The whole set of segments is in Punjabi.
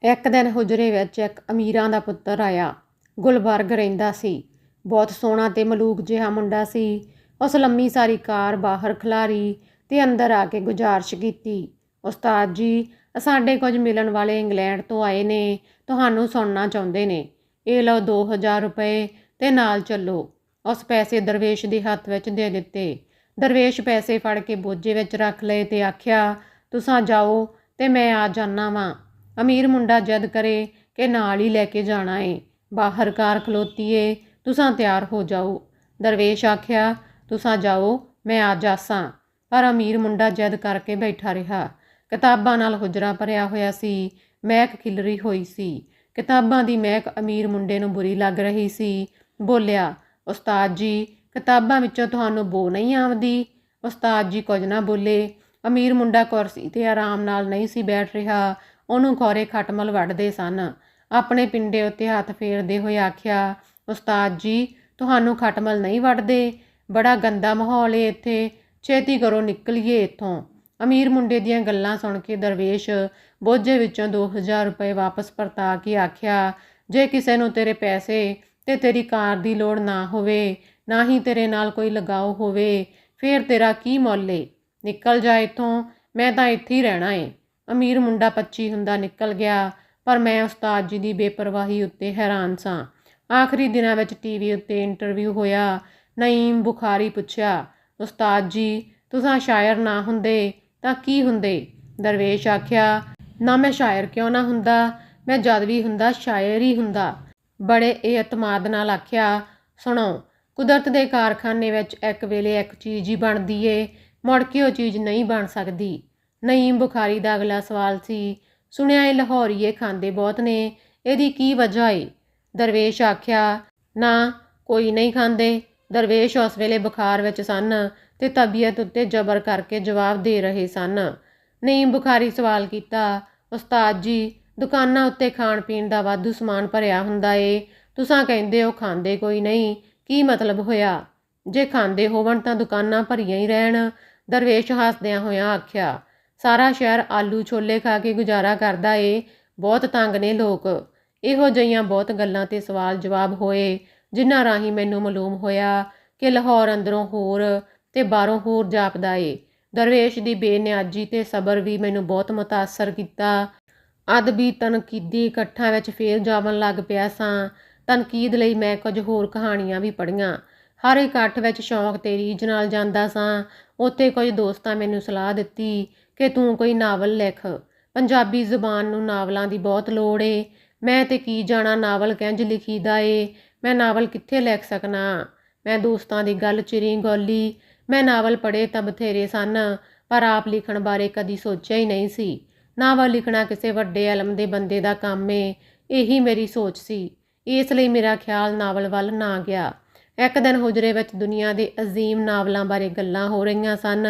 ਇੱਕ ਦਿਨ ਹੁਜਰੇ ਵਿੱਚ ਇੱਕ ਅਮੀਰਾਂ ਦਾ ਪੁੱਤਰ ਆਇਆ। ਗੁਲਬਰਗ ਰਹਿੰਦਾ ਸੀ। ਬਹੁਤ ਸੋਹਣਾ ਤੇ ਮਲੂਕ ਜਿਹਾ ਮੁੰਡਾ ਸੀ। ਉਸ ਲੰਮੀ ਸਾਰੀ ਕਾਰ ਬਾਹਰ ਖਿਲਾਰੀ ਤੇ ਅੰਦਰ ਆ ਕੇ ਗੁਜ਼ਾਰਿਸ਼ ਕੀਤੀ, ਉਸਤਾਦ ਜੀ, ਸਾਡੇ ਕੁਝ ਮਿਲਣ ਵਾਲੇ ਇੰਗਲੈਂਡ ਤੋਂ ਆਏ ਨੇ, ਤੁਹਾਨੂੰ ਸੁਣਨਾ ਚਾਹੁੰਦੇ ਨੇ। ਇਹ ਲਓ 2000 ਰੁਪਏ ਤੇ ਨਾਲ ਚੱਲੋ। ਉਸ ਪੈਸੇ ਦਰਵੇਸ਼ ਦੇ ਹੱਥ ਵਿੱਚ ਦੇ ਦਿੱਤੇ। ਦਰਵੇਸ਼ ਪੈਸੇ ਫੜ ਕੇ ਬੋਝੇ ਵਿੱਚ ਰੱਖ ਲਏ ਤੇ ਆਖਿਆ, ਤੁਸਾਂ ਜਾਓ ਤੇ ਮੈਂ ਆ ਜਾਨਾ ਵਾਂ। ਅਮੀਰ ਮੁੰਡਾ ਜਿੱਦ ਕਰੇ ਕਿ ਨਾਲ ਹੀ ਲੈ ਕੇ ਜਾਣਾ ਏ। ਬਾਹਰ ਕਾਰ ਖਲੋਤੀ ਏ, ਤੁਸਾਂ ਤਿਆਰ ਹੋ ਜਾਓ। ਦਰਵੇਸ਼ ਆਖਿਆ, ਤੁਸਾਂ ਜਾਓ, ਮੈਂ ਆ ਜਾਸਾਂ। ਪਰ ਅਮੀਰ ਮੁੰਡਾ ਜਿੱਦ ਕਰਕੇ ਬੈਠਾ ਰਿਹਾ। ਕਿਤਾਬਾਂ ਨਾਲ ਹੁਜਰਾ ਭਰਿਆ ਹੋਇਆ ਸੀ। ਮਹਿਕ ਖਿਲਰੀ ਹੋਈ ਸੀ। ਕਿਤਾਬਾਂ ਦੀ ਮਹਿਕ ਅਮੀਰ ਮੁੰਡੇ ਨੂੰ ਬੁਰੀ ਲੱਗ ਰਹੀ ਸੀ। ਬੋਲਿਆ, ਉਸਤਾਦ ਜੀ, ਕਿਤਾਬਾਂ ਵਿੱਚੋਂ ਤੁਹਾਨੂੰ ਬੋ ਨਹੀਂ ਆਉਂਦੀ? ਉਸਤਾਦ ਜੀ ਕੁਝ ਨਾ ਬੋਲੇ। ਅਮੀਰ ਮੁੰਡਾ ਕੁਰਸੀ 'ਤੇ ਆਰਾਮ ਨਾਲ ਨਹੀਂ ਸੀ ਬੈਠ ਰਿਹਾ। ਉਹਨੂੰ ਖੌਰੇ ਖਟਮਲ ਵੱਢਦੇ ਸਨ। ਆਪਣੇ ਪਿੰਡੇ ਉੱਤੇ ਹੱਥ ਫੇਰਦੇ ਹੋਏ ਆਖਿਆ, ਉਸਤਾਦ ਜੀ, ਤੁਹਾਨੂੰ ਖਟਮਲ ਨਹੀਂ ਵੱਢਦੇ? ਬੜਾ ਗੰਦਾ ਮਾਹੌਲ ਏ ਇੱਥੇ, ਛੇਤੀ ਕਰੋ ਨਿਕਲੀਏ ਇੱਥੋਂ। ਅਮੀਰ ਮੁੰਡੇ ਦੀਆਂ ਗੱਲਾਂ ਸੁਣ ਕੇ ਦਰਵੇਸ਼ ਬੋਝੇ ਵਿੱਚੋਂ 2000 ਰੁਪਏ ਵਾਪਸ ਪਰਤਾ ਕੇ ਆਖਿਆ, ਜੇ ਕਿਸੇ ਨੂੰ ਤੇਰੇ ਪੈਸੇ ਤੇ ਤੇਰੀ ਕਾਰ ਦੀ ਲੋੜ ਨਾ ਹੋਵੇ, ਨਾ ਹੀ ਤੇਰੇ ਨਾਲ ਕੋਈ ਲਗਾਓ ਹੋਵੇ, ਫੇਰ ਤੇਰਾ ਕੀ ਮੁੱਲ ਏ? ਨਿਕਲ ਜਾ ਇੱਥੋਂ, ਮੈਂ ਤਾਂ ਇੱਥੇ ਹੀ ਰਹਿਣਾ ਏ। ਅਮੀਰ ਮੁੰਡਾ 25 ਹੁੰਦਾ ਨਿਕਲ ਗਿਆ। ਪਰ ਮੈਂ ਉਸਤਾਦ ਜੀ ਦੀ ਬੇਪਰਵਾਹੀ ਉੱਤੇ ਹੈਰਾਨ ਸਾਂ। ਆਖਰੀ ਦਿਨਾਂ ਵਿੱਚ ਟੀਵੀ ਉੱਤੇ ਇੰਟਰਵਿਊ ਹੋਇਆ। ਨਈਮ ਬੁਖਾਰੀ ਪੁੱਛਿਆ, ਉਸਤਾਦ ਜੀ, ਤੁਸਾਂ ਸ਼ਾਇਰ ਨਾ ਹੁੰਦੇ ਤਾਂ ਕੀ ਹੁੰਦੇ? ਦਰਵੇਸ਼ ਆਖਿਆ, ਨਾ ਮੈਂ ਸ਼ਾਇਰ ਕਿਉਂ ਨਾ ਹੁੰਦਾ, ਮੈਂ ਜਦ ਵੀ ਹੁੰਦਾ ਸ਼ਾਇਰ ਹੀ ਹੁੰਦਾ। ਬੜੇ ਇਤਮਾਦ ਨਾਲ ਆਖਿਆ, ਸੁਣੋ, ਕੁਦਰਤ ਦੇ ਕਾਰਖਾਨੇ ਵਿੱਚ ਇੱਕ ਵੇਲੇ ਇੱਕ ਚੀਜ਼ ਹੀ ਬਣਦੀ ਏ, ਮੁੜ ਕੇ ਉਹ ਚੀਜ਼ ਨਹੀਂ ਬਣ ਸਕਦੀ। ਨਈਮ ਬੁਖਾਰੀ ਦਾ ਅਗਲਾ ਸਵਾਲ ਸੀ, ਸੁਣਿਆ ਇਹ ਲਾਹੌਰੀਏ ਖਾਂਦੇ ਬਹੁਤ ਨੇ, ਇਹਦੀ ਕੀ ਵਜ੍ਹਾ ਏ? ਦਰਵੇਸ਼ ਆਖਿਆ, ਨਾ, ਕੋਈ ਨਹੀਂ ਖਾਂਦੇ। ਦਰਵੇਸ਼ ਉਸ ਵੇਲੇ ਬੁਖਾਰ ਵਿੱਚ ਸਨ ਤੇ ਤਬੀਅਤ ਉੱਤੇ ਜ਼ਬਰ ਕਰਕੇ ਜਵਾਬ ਦੇ ਰਹੇ ਸਨ। ਨਈਮ ਬੁਖਾਰੀ ਸਵਾਲ ਕੀਤਾ, ਉਸਤਾਦ ਜੀ, ਦੁਕਾਨਾਂ ਉੱਤੇ ਖਾਣ ਪੀਣ ਦਾ ਵਾਧੂ ਸਮਾਨ ਭਰਿਆ ਹੁੰਦਾ ਏ, ਤੁਸਾਂ ਕਹਿੰਦੇ ਹੋ ਖਾਂਦੇ ਕੋਈ ਨਹੀਂ, ਕੀ ਮਤਲਬ ਹੋਇਆ? ਜੇ ਖਾਂਦੇ ਹੋਵਣ ਤਾਂ ਦੁਕਾਨਾਂ ਭਰੀਆਂ ਹੀ ਰਹਿਣ। ਦਰਵੇਸ਼ ਹੱਸਦਿਆਂ ਹੋਇਆਂ ਆਖਿਆ, ਸਾਰਾ ਸ਼ਹਿਰ ਆਲੂ ਛੋਲੇ ਖਾ ਕੇ ਗੁਜ਼ਾਰਾ ਕਰਦਾ ਏ, ਬਹੁਤ ਤੰਗ ਨੇ ਲੋਕ। ਇਹੋ ਜਿਹੀਆਂ ਬਹੁਤ ਗੱਲਾਂ ਤੇ ਸਵਾਲ ਜਵਾਬ ਹੋਏ, ਜਿਨ੍ਹਾਂ ਰਾਹੀਂ ਮੈਨੂੰ ਮਾਲੂਮ ਹੋਇਆ ਕਿ ਲਾਹੌਰ ਅੰਦਰੋਂ ਹੋਰ ਤੇ ਬਾਹਰੋਂ ਹੋਰ ਜਾਪਦਾ ਏ। ਦਰਵੇਸ਼ ਦੀ ਬੇਨਿਆਜ਼ੀ ਤੇ ਸਬਰ ਵੀ ਮੈਨੂੰ ਬਹੁਤ ਮੁਤਾਸਰ ਕੀਤਾ। ਅਦਬੀ ਤਨਕੀਦੀ ਇਕੱਠਾਂ ਵਿੱਚ ਫੇਰ ਜਾਵਣ ਲੱਗ ਪਿਆ ਸਾਂ। ਤਨਕੀਦ ਲਈ ਮੈਂ ਕੁਝ ਹੋਰ ਕਹਾਣੀਆਂ ਵੀ ਪੜ੍ਹੀਆਂ। ਹਰ ਇਕੱਠ ਵਿੱਚ ਸ਼ੌਂਕ ਤੇ ਰੀਝ ਨਾਲ ਜਾਂਦਾ ਸਾਂ। ਉੱਥੇ ਕੁਝ ਦੋਸਤਾਂ ਮੈਨੂੰ ਸਲਾਹ ਦਿੱਤੀ ਕਿ ਤੂੰ ਕੋਈ ਨਾਵਲ ਲਿਖ, ਪੰਜਾਬੀ ਜ਼ੁਬਾਨ ਨੂੰ ਨਾਵਲਾਂ ਦੀ ਬਹੁਤ ਲੋੜ ਏ। ਮੈਂ ਤੇ ਕੀ ਜਾਣਾ ਨਾਵਲ ਕਿੰਝ ਲਿਖੀਦਾ ਏ, ਮੈਂ ਨਾਵਲ ਕਿੱਥੇ ਲਿਖ ਸਕਣਾ? ਮੈਂ ਦੋਸਤਾਂ ਦੀ ਗੱਲ ਚਿਰੀ ਗੋਲੀ। ਮੈਂ ਨਾਵਲ ਪੜ੍ਹੇ ਤਾਂ ਬਥੇਰੇ ਸਨ, ਪਰ ਆਪ ਲਿਖਣ ਬਾਰੇ ਕਦੀ ਸੋਚਿਆ ਹੀ ਨਹੀਂ ਸੀ। ਨਾਵਲ ਲਿਖਣਾ ਕਿਸੇ ਵੱਡੇ ਇਲਮ ਦੇ ਬੰਦੇ ਦਾ ਕੰਮ ਏ, ਇਹੀ ਮੇਰੀ ਸੋਚ ਸੀ। ਇਸ ਲਈ ਮੇਰਾ ਖਿਆਲ ਨਾਵਲ ਵੱਲ ਨਾ ਗਿਆ। ਇੱਕ ਦਿਨ ਹੁਜਰੇ ਵਿੱਚ ਦੁਨੀਆ ਦੇ ਅਜ਼ੀਮ ਨਾਵਲਾਂ ਬਾਰੇ ਗੱਲਾਂ ਹੋ ਰਹੀਆਂ ਸਨ।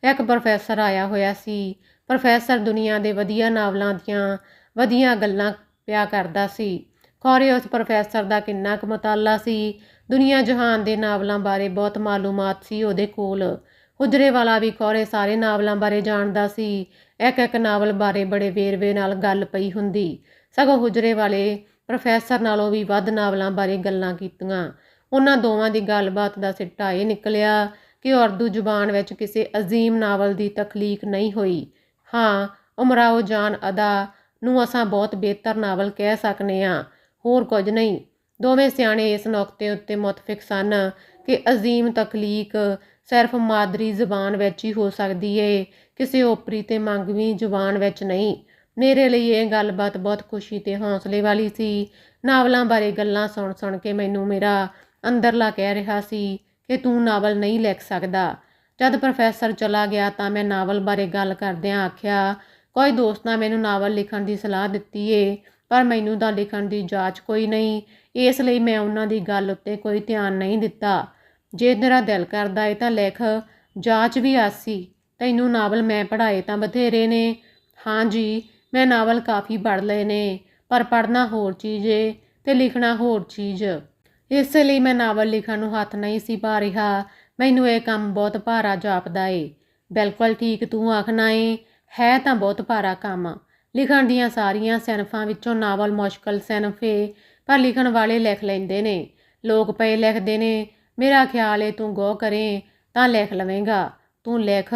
ਇੱਕ ਪ੍ਰੋਫੈਸਰ ਆਇਆ ਹੋਇਆ ਸੀ। ਪ੍ਰੋਫੈਸਰ ਦੁਨੀਆ ਦੇ ਵਧੀਆ ਨਾਵਲਾਂ ਦੀਆਂ ਵਧੀਆ ਗੱਲਾਂ ਪਿਆ ਕਰਦਾ ਸੀ। ਖੌਰੇ ਉਸ ਪ੍ਰੋਫੈਸਰ ਦਾ ਕਿੰਨਾ ਕੁ ਮਤਾਲਾ ਸੀ। ਦੁਨੀਆ ਜਹਾਨ ਦੇ ਨਾਵਲਾਂ ਬਾਰੇ ਬਹੁਤ ਮਾਲੂਮਾਤ ਸੀ ਉਹਦੇ ਕੋਲ। ਹੁਜਰੇ ਵਾਲਾ ਵੀ ਖੌਰੇ ਸਾਰੇ ਨਾਵਲਾਂ ਬਾਰੇ ਜਾਣਦਾ ਸੀ। ਇੱਕ ਇੱਕ ਨਾਵਲ ਬਾਰੇ ਬੜੇ ਵੇਰਵੇ ਨਾਲ ਗੱਲ ਪਈ ਹੁੰਦੀ। ਸਗੋਂ ਹੁਜਰੇ ਵਾਲੇ ਪ੍ਰੋਫੈਸਰ ਨਾਲੋਂ ਵੀ ਵੱਧ ਨਾਵਲਾਂ ਬਾਰੇ ਗੱਲਾਂ ਕੀਤੀਆਂ। ਉਹਨਾਂ ਦੋਵਾਂ ਦੀ ਗੱਲਬਾਤ ਦਾ ਸਿੱਟਾ ਇਹ ਨਿਕਲਿਆ ਕਿ ਉਰਦੂ ਜ਼ੁਬਾਨ ਵਿੱਚ ਕਿਸੇ ਅਜ਼ੀਮ ਨਾਵਲ ਦੀ ਤਖਲੀਕ ਨਹੀਂ ਹੋਈ। ਹਾਂ, ਉਮਰਾਓ ਜਾਨ ਅਦਾ ਨੂੰ ਅਸਾਂ ਬਹੁਤ ਬਿਹਤਰ ਨਾਵਲ ਕਹਿ ਸਕਨੇ ਹਾਂ, ਹੋਰ ਕੁਝ ਨਹੀਂ। ਦੋਵੇਂ ਸਿਆਣੇ ਇਸ ਨੁਕਤੇ ਉੱਤੇ ਮੁਤਫਿਕ ਸਨ ਕਿ ਅਜ਼ੀਮ ਤਖਲੀਕ ਸਿਰਫ ਮਾਦਰੀ ਜ਼ੁਬਾਨ ਵਿੱਚ ਹੀ ਹੋ ਸਕਦੀ ਏ, ਕਿਸੇ ਓਪਰੀ ਤੇ ਮੰਗਵੀਂ ਜ਼ੁਬਾਨ ਵਿੱਚ ਨਹੀਂ। ਮੇਰੇ ਲਈ ਇਹ ਗੱਲਬਾਤ ਬਹੁਤ ਖੁਸ਼ੀ ਤੇ ਹੌਸਲੇ ਵਾਲੀ ਸੀ। ਨਾਵਲਾਂ ਬਾਰੇ ਗੱਲਾਂ ਸੁਣ ਸੁਣ ਕੇ ਮੈਨੂੰ ਮੇਰਾ ਅੰਦਰਲਾ ਕਹਿ ਰਿਹਾ ਸੀ ਕਿ ਤੂੰ ਨਾਵਲ ਨਹੀਂ ਲਿਖ ਸਕਦਾ। ਜਦ ਪ੍ਰੋਫੈਸਰ ਚਲਾ ਗਿਆ ਤਾਂ ਮੈਂ ਨਾਵਲ ਬਾਰੇ ਗੱਲ ਕਰਦਿਆਂ ਆਖਿਆ, ਕੋਈ ਦੋਸਤ ਨੇ ਮੈਨੂੰ ਨਾਵਲ ਲਿਖਣ ਦੀ ਸਲਾਹ ਦਿੱਤੀ ਏ, ਪਰ ਮੈਨੂੰ ਤਾਂ ਲਿਖਣ ਦੀ ਜਾਚ ਕੋਈ ਨਹੀਂ, ਇਸ ਲਈ ਮੈਂ ਉਹਨਾਂ ਦੀ ਗੱਲ ਉੱਤੇ ਕੋਈ ਧਿਆਨ ਨਹੀਂ ਦਿੱਤਾ। ਜੇ ਤੇਰਾ ਦਿਲ ਕਰਦਾ ਏ ਤਾਂ ਲਿਖ, ਜਾਚ ਵੀ ਆਸੀ। ਤੈਨੂੰ ਨਾਵਲ ਮੈਂ ਪੜ੍ਹਾਏ ਤਾਂ ਬਥੇਰੇ ਨੇ। ਹਾਂ ਜੀ, ਮੈਂ ਨਾਵਲ ਕਾਫੀ ਪੜ੍ਹ ਲਏ ਨੇ, ਪਰ ਪੜ੍ਹਨਾ ਹੋਰ ਚੀਜ਼ ਏ ਤੇ ਲਿਖਣਾ ਹੋਰ ਚੀਜ਼। ਇਸੇ ਲਈ ਮੈਂ ਨਾਵਲ ਲਿਖਣ ਨੂੰ ਹੱਥ ਨਹੀਂ ਸੀ ਪਾ ਰਿਹਾ। ਮੈਨੂੰ ਇਹ ਕੰਮ ਬਹੁਤ ਭਾਰਾ ਜਾਪਦਾ ਏ। ਬਿਲਕੁਲ ਠੀਕ ਤੂੰ ਆਖਣਾ ਏ, ਹੈ ਤਾਂ ਬਹੁਤ ਭਾਰਾ ਕੰਮ। ਲਿਖਣ ਦੀਆਂ ਸਾਰੀਆਂ ਸਿਨਫਾਂ ਵਿੱਚੋਂ ਨਾਵਲ ਮੁਸ਼ਕਲ ਸਿਨਫ ਏ, ਪਰ ਲਿਖਣ ਵਾਲੇ ਲਿਖ ਲੈਂਦੇ ਨੇ। ਲੋਕ ਪਏ ਲਿਖਦੇ ਨੇ। ਮੇਰਾ ਖਿਆਲ ਏ ਤੂੰ ਗੌ ਕਰੇ ਤਾਂ ਲਿਖ ਲਵੇਂਗਾ। ਤੂੰ ਲਿਖ,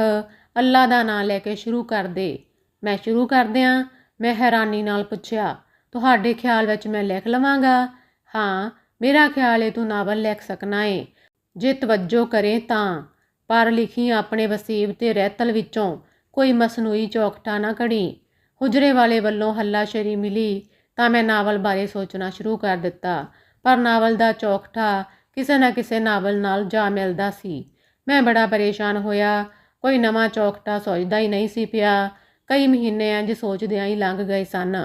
ਅੱਲਾ ਦਾ ਨਾਂ ਲੈ ਕੇ ਸ਼ੁਰੂ ਕਰ ਦੇ। ਮੈਂ ਸ਼ੁਰੂ ਕਰ ਦਿਆਂ? ਮੈਂ ਹੈਰਾਨੀ ਨਾਲ ਪੁੱਛਿਆ। ਤੁਹਾਡੇ ਖਿਆਲ ਵਿੱਚ ਮੈਂ ਲਿਖ ਲਵਾਂਗਾ? ਹਾਂ, ਮੇਰਾ ਖਿਆਲ ਏ ਤੂੰ ਨਾਵਲ ਲਿਖ ਸਕਣਾ ਏ, ਜੇ ਤਵੱਜੋ ਕਰੇ ਤਾਂ। ਪਰ ਲਿਖੀ ਆਪਣੇ ਵਸੀਬ ਤੇ ਰਹਿਤਲ ਵਿੱਚੋਂ ਕੋਈ ਮਸਨੂਈ ਚੌਖਟਾ ਨਾ ਘੜੀ। ਹੁਜਰੇ ਵਾਲੇ ਵੱਲੋਂ ਹੱਲਾਸ਼ੇਰੀ ਮਿਲੀ ਤਾਂ ਮੈਂ ਨਾਵਲ ਬਾਰੇ ਸੋਚਣਾ ਸ਼ੁਰੂ ਕਰ ਦਿੱਤਾ, ਪਰ ਨਾਵਲ ਦਾ ਚੌਖਟਾ ਕਿਸੇ ਨਾ ਕਿਸੇ ਨਾਵਲ ਨਾਲ ਜਾ ਮਿਲਦਾ ਸੀ। ਮੈਂ ਬੜਾ ਪਰੇਸ਼ਾਨ ਹੋਇਆ। ਕੋਈ ਨਵਾਂ ਚੌਖਟਾ ਸੋਚਦਾ ਹੀ ਨਹੀਂ ਸੀ ਪਿਆ। ਕਈ ਮਹੀਨੇ ਇੰਝ ਸੋਚਦਿਆਂ ਹੀ ਲੰਘ ਗਏ ਸਨ।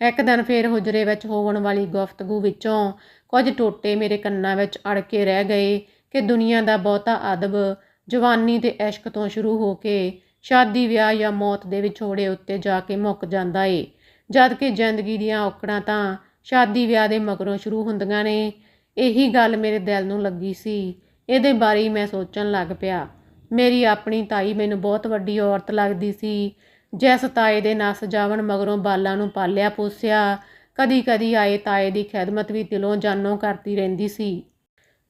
ਇੱਕ ਦਿਨ ਫਿਰ ਹੁਜਰੇ ਵਿੱਚ ਹੋਣ ਵਾਲੀ ਗੁਫ਼ਤਗੂ ਵਿੱਚੋਂ ਕੁਝ ਟੋਟੇ ਮੇਰੇ ਕੰਨਾਂ ਵਿੱਚ ਅੜ ਕੇ ਰਹਿ ਗਏ ਕਿ ਦੁਨੀਆ ਦਾ ਬਹੁਤਾ ਅਦਬ ਜਵਾਨੀ ਤੇ ਇਸ਼ਕ ਤੋਂ ਸ਼ੁਰੂ ਹੋ ਕੇ ਸ਼ਾਦੀ ਵਿਆਹ ਜਾਂ ਮੌਤ ਦੇ ਵਿਛੋੜੇ ਉੱਤੇ ਜਾ ਕੇ ਮੁੱਕ ਜਾਂਦਾ ਏ, ਜਦ ਕਿ ਜ਼ਿੰਦਗੀ ਦੀਆਂ ਔਕੜਾਂ ਤਾਂ ਸ਼ਾਦੀ ਵਿਆਹ ਦੇ ਮਗਰੋਂ ਸ਼ੁਰੂ ਹੁੰਦੀਆਂ ਨੇ। ਇਹੀ ਗੱਲ ਮੇਰੇ ਦਿਲ ਨੂੰ ਲੱਗੀ ਸੀ। ਇਹਦੇ ਬਾਰੇ ਹੀ ਮੈਂ ਸੋਚਣ ਲੱਗ ਪਿਆ। ਮੇਰੀ ਆਪਣੀ ਤਾਈ ਮੈਨੂੰ ਬਹੁਤ ਵੱਡੀ ਔਰਤ ਲੱਗਦੀ ਸੀ, ਜਿਸ ਤਾਏ ਦੇ ਨਸ ਜਾਵਣ ਮਗਰੋਂ ਬਾਲਾਂ ਨੂੰ ਪਾਲਿਆ ਪੋਸਿਆ। ਕਦੀ ਕਦੀ ਆਏ ਤਾਏ ਦੀ ਖਿਦਮਤ ਵੀ ਦਿਲੋਂ ਜਾਨੋਂ ਕਰਦੀ ਰਹਿੰਦੀ ਸੀ।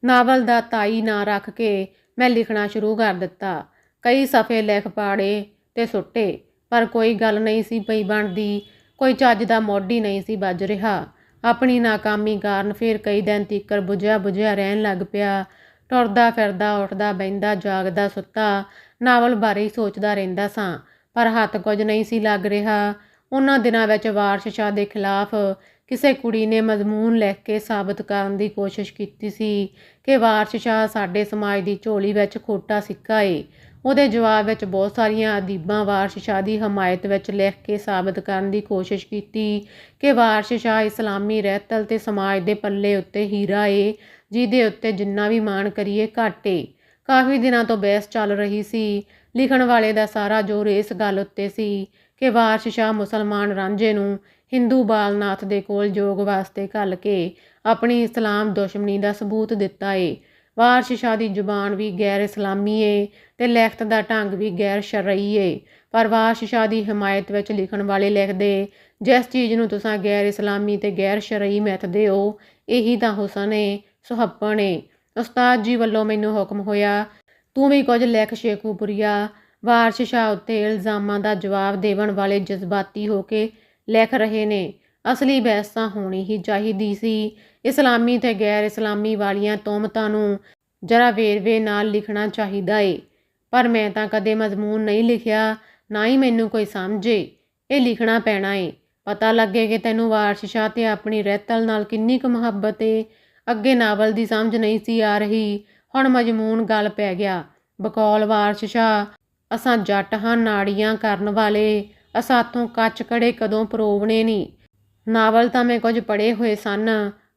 ਨਾਵਲ ਦਾ ਤਾਈ ਨਾਂ ਰੱਖ ਕੇ ਮੈਂ ਲਿਖਣਾ ਸ਼ੁਰੂ ਕਰ ਦਿੱਤਾ। ਕਈ ਸਫ਼ੇ ਲਿਖ ਪਾੜੇ ਤੇ ਸੁੱਟੇ, ਪਰ ਕੋਈ ਗੱਲ ਨਹੀਂ ਸੀ ਪਈ ਬਣਦੀ। ਕੋਈ ਚੱਜ ਦਾ ਮੁੱਢ ਹੀ ਨਹੀਂ ਸੀ ਵੱਜ ਰਿਹਾ। ਆਪਣੀ ਨਾਕਾਮੀ ਕਾਰਨ ਫਿਰ ਕਈ ਦਿਨ ਤੀਕਰ ਬੁਝਿਆ ਬੁਝਿਆ ਰਹਿਣ ਲੱਗ ਪਿਆ। ਟੁਰਦਾ ਫਿਰਦਾ, ਉੱਠਦਾ ਬਹਿੰਦਾ, ਜਾਗਦਾ ਸੁੱਤਾ ਨਾਵਲ ਬਾਰੇ ਹੀ ਸੋਚਦਾ ਰਹਿੰਦਾ ਸਾਂ, ਪਰ ਹੱਥ ਕੁਝ ਨਹੀਂ ਸੀ ਲੱਗ ਰਿਹਾ। ਉਹਨਾਂ ਦਿਨਾਂ ਵਿੱਚ ਵਾਰਿਸ ਸ਼ਾਹ ਦੇ ਖਿਲਾਫ ਕਿਸੇ ਕੁੜੀ ਨੇ ਮਜ਼ਮੂਨ ਲਿਖ ਕੇ ਸਾਬਤ ਕਰਨ ਦੀ ਕੋਸ਼ਿਸ਼ ਕੀਤੀ ਸੀ ਕਿ ਵਾਰਿਸ ਸ਼ਾਹ ਸਾਡੇ ਸਮਾਜ ਦੀ ਝੋਲੀ ਵਿੱਚ ਖੋਟਾ ਸਿੱਕਾ ਏ। ਉਹਦੇ ਜਵਾਬ ਵਿੱਚ ਬਹੁਤ ਸਾਰੀਆਂ ਅਦੀਬਾਂ ਵਾਰਿਸ ਸ਼ਾਹ ਦੀ ਹਮਾਇਤ ਵਿੱਚ ਲਿਖ ਕੇ ਸਾਬਤ ਕਰਨ ਦੀ ਕੋਸ਼ਿਸ਼ ਕੀਤੀ ਕਿ ਵਾਰਿਸ ਸ਼ਾਹ ਇਸਲਾਮੀ ਰਹਿਤਲ ਤੇ ਸਮਾਜ ਦੇ ਪੱਲੇ ਉੱਤੇ ਹੀਰਾ ਏ, ਜਿਹਦੇ ਉੱਤੇ ਜਿੰਨਾ ਵੀ ਮਾਣ ਕਰੀਏ ਘੱਟ ਏ। ਕਾਫੀ ਦਿਨਾਂ ਤੋਂ ਬਹਿਸ ਚੱਲ ਰਹੀ ਸੀ। ਲਿਖਣ ਵਾਲੇ ਦਾ ਸਾਰਾ ਜ਼ੋਰ ਇਸ ਗੱਲ ਉੱਤੇ ਸੀ ਕਿ ਵਾਰਿਸ ਸ਼ਾਹ ਮੁਸਲਮਾਨ ਰਾਂਝੇ ਨੂੰ ਹਿੰਦੂ ਬਾਲਨਾਥ ਦੇ ਕੋਲ ਜੋਗ ਵਾਸਤੇ ਘੱਲ ਕੇ ਆਪਣੀ ਇਸਲਾਮ ਦੁਸ਼ਮਣੀ ਦਾ ਸਬੂਤ ਦਿੱਤਾ ਏ। ਵਾਰਿਸ ਸ਼ਾਹ ਦੀ ਜ਼ੁਬਾਨ ਵੀ ਗੈਰ ਇਸਲਾਮੀ ਏ ਤੇ ਲਿਖਤ ਦਾ ਢੰਗ ਵੀ ਗੈਰ ਸ਼ਰਈ ਏ, ਪਰ ਵਾਰਿਸ ਸ਼ਾਹ ਦੀ ਹਮਾਇਤ ਵਿੱਚ ਲਿਖਣ ਵਾਲੇ ਲਿਖਦੇ, ਜਿਸ ਚੀਜ਼ ਨੂੰ ਤੁਸੀਂ ਗੈਰ ਇਸਲਾਮੀ ਤੇ ਗੈਰ ਸ਼ਰਈ ਮਿੱਥਦੇ ਹੋ, ਇਹੀ ਤਾਂ ਹੁਸਨ ਏ, ਸੁਹੱਪਣ ਏ। ਉਸਤਾਦ ਜੀ ਵੱਲੋਂ ਮੈਨੂੰ ਹੁਕਮ ਹੋਇਆ, ਤੂੰ ਵੀ ਕੁਝ ਲਿਖ ਸ਼ੇਖੂਪੁਰੀਆ। ਵਾਰਿਸ ਸ਼ਾਹ ਉੱਤੇ ਇਲਜ਼ਾਮਾਂ ਦਾ ਜਵਾਬ ਦੇਵਣ ਵਾਲੇ ਜਜ਼ਬਾਤੀ ਹੋ ਕੇ ਲਿਖ ਰਹੇ ਨੇ। ਅਸਲੀ ਬਹਿਸ ਤਾਂ ਹੋਣੀ ਹੀ ਚਾਹੀਦੀ ਸੀ। ਇਸਲਾਮੀ ਤੇ ਗੈਰ ਇਸਲਾਮੀ ਵਾਲੀਆਂ ਤੁਹਮਤਾਂ ਨੂੰ ਜਰਾ ਵੇਰਵੇ ਨਾਲ ਲਿਖਣਾ ਚਾਹੀਦਾ ਏ, ਪਰ ਮੈਂ ਤਾਂ ਕਦੇ ਮਜ਼ਮੂਨ ਨਹੀਂ ਲਿਖਿਆ, ਨਾ ਹੀ ਮੈਨੂੰ ਕੋਈ ਸਮਝੇ। ਇਹ ਲਿਖਣਾ ਪੈਣਾ ਏ, ਪਤਾ ਲੱਗੇ ਕਿ ਤੈਨੂੰ ਵਾਰਿਸ ਸ਼ਾਹ ਤੇ ਆਪਣੀ ਰਹਿਤਲ ਨਾਲ ਕਿੰਨੀ ਕੁ ਮੁਹੱਬਤ ਏ। ਅੱਗੇ ਨਾਵਲ ਦੀ ਸਮਝ ਨਹੀਂ ਸੀ ਆ ਰਹੀ, ਹੁਣ ਮਜ਼ਮੂਨ ਗੱਲ ਪੈ ਗਿਆ। ਬਕੌਲ ਵਾਰਿਸ ਸ਼ਾਹ, ਅਸਾਂ ਜੱਟ ਹਾਂ ਨਾੜੀਆਂ ਕਰਨ ਵਾਲੇ, ਅਸਾਥੋਂ ਕੱਚ ਕੜੇ ਕਦੋਂ ਪਰੋਵਣੇ ਨੀ। ਨਾਵਲ ਤਾਂ ਮੈਂ ਕੁਝ ਪੜ੍ਹੇ ਹੋਏ ਸਨ,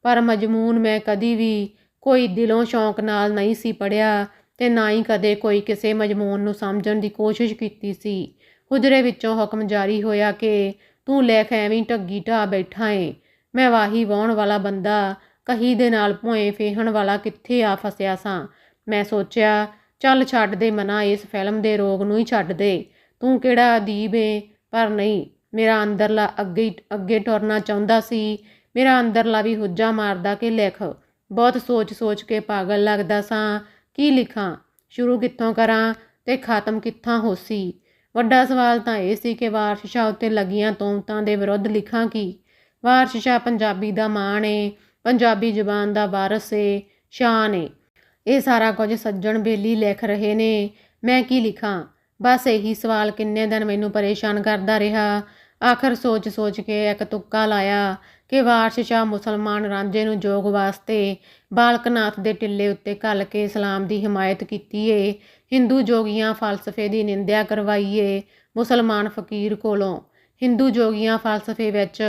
ਪਰ ਮਜ਼ਮੂਨ ਮੈਂ ਕਦੀ ਵੀ ਕੋਈ ਦਿਲੋਂ ਸ਼ੌਂਕ ਨਾਲ ਨਹੀਂ ਸੀ ਪੜ੍ਹਿਆ ਤੇ ਨਾ ਹੀ ਕਦੇ ਕੋਈ ਕਿਸੇ ਮਜ਼ਮੂਨ ਨੂੰ ਸਮਝਣ ਦੀ ਕੋਸ਼ਿਸ਼ ਕੀਤੀ ਸੀ। ਹੁਜਰੇ ਵਿੱਚੋਂ ਹੁਕਮ ਜਾਰੀ ਹੋਇਆ ਕਿ ਤੂੰ ਲਿਖ, ਐਵੇਂ ਢੱਗੀ ਢਾਹ ਬੈਠਾ ਏ। ਮੈਂ ਵਾਹੀ ਵਾਹੁਣ ਵਾਲਾ ਬੰਦਾ, ਕਹੀ ਦੇ ਨਾਲ ਭੋਏ ਫੇਹਣ ਵਾਲਾ ਕਿੱਥੇ ਆ ਫਸਿਆ ਸਾਂ। ਮੈਂ ਸੋਚਿਆ, ਚੱਲ ਛੱਡ ਦੇ ਮਨਾ, ਇਸ ਫਿਲਮ ਦੇ ਰੋਗ ਨੂੰ ਹੀ ਛੱਡ ਦੇ। ਤੂੰ ਕਿਹੜਾ ਅਦੀਬ ਏ। ਪਰ ਨਹੀਂ, ਮੇਰਾ ਅੰਦਰਲਾ ਅੱਗੇ ਟੁਰਨਾ ਚਾਹੁੰਦਾ ਸੀ। ਮੇਰਾ ਅੰਦਰਲਾ ਵੀ ਹੁੱਜਾ ਮਾਰਦਾ ਕਿ ਲਿਖ। ਬਹੁਤ ਸੋਚ ਸੋਚ ਕੇ ਪਾਗਲ ਲੱਗਦਾ ਸਾਂ। ਕੀ ਲਿਖਾਂ, ਸ਼ੁਰੂ ਕਿੱਥੋਂ ਕਰਾਂ ਤੇ ਖ਼ਤਮ ਕਿੱਥਾਂ ਹੋਸੀ। ਵੱਡਾ ਸਵਾਲ ਤਾਂ ਇਹ ਸੀ ਕਿ ਵਾਰਿਸ ਸ਼ਾਹ ਉੱਤੇ ਲੱਗੀਆਂ ਤੁਹਮਤਾਂ ਦੇ ਵਿਰੁੱਧ ਲਿਖਾਂ ਕੀ। ਵਾਰਿਸ ਸ਼ਾਹ ਪੰਜਾਬੀ ਦਾ ਮਾਣ ਏ, ਪੰਜਾਬੀ ਜ਼ੁਬਾਨ ਦਾ ਵਾਰਸ ਏ, ਸ਼ਾਨ ਏ। ਇਹ ਸਾਰਾ ਕੁਝ ਸੱਜਣ ਬੇਲੀ ਲਿਖ ਰਹੇ ਨੇ, ਮੈਂ ਕੀ ਲਿਖਾਂ। ਬਸ ਇਹੀ ਸਵਾਲ ਕਿੰਨੇ ਦਿਨ ਮੈਨੂੰ ਪਰੇਸ਼ਾਨ ਕਰਦਾ ਰਿਹਾ। ਆਖਰ ਸੋਚ ਸੋਚ ਕੇ ਇੱਕ ਤੁੱਕਾ ਲਾਇਆ ਕਿ ਵਾਰਿਸ ਸ਼ਾਹ ਮੁਸਲਮਾਨ ਰਾਂਝੇ ਨੂੰ ਜੋਗ ਵਾਸਤੇ ਬਾਲਕਨਾਥ ਦੇ ਟਿੱਲੇ ਉੱਤੇ ਘੱਲ ਕੇ ਇਸਲਾਮ ਦੀ ਹਮਾਇਤ ਕੀਤੀ ਏ, ਹਿੰਦੂ ਜੋਗੀਆਂ ਫਲਸਫੇ ਦੀ ਨਿੰਦਿਆ ਕਰਵਾਈ ਏ ਮੁਸਲਮਾਨ ਫਕੀਰ ਕੋਲੋਂ। ਹਿੰਦੂ ਜੋਗੀਆਂ ਫਲਸਫੇ ਵਿੱਚ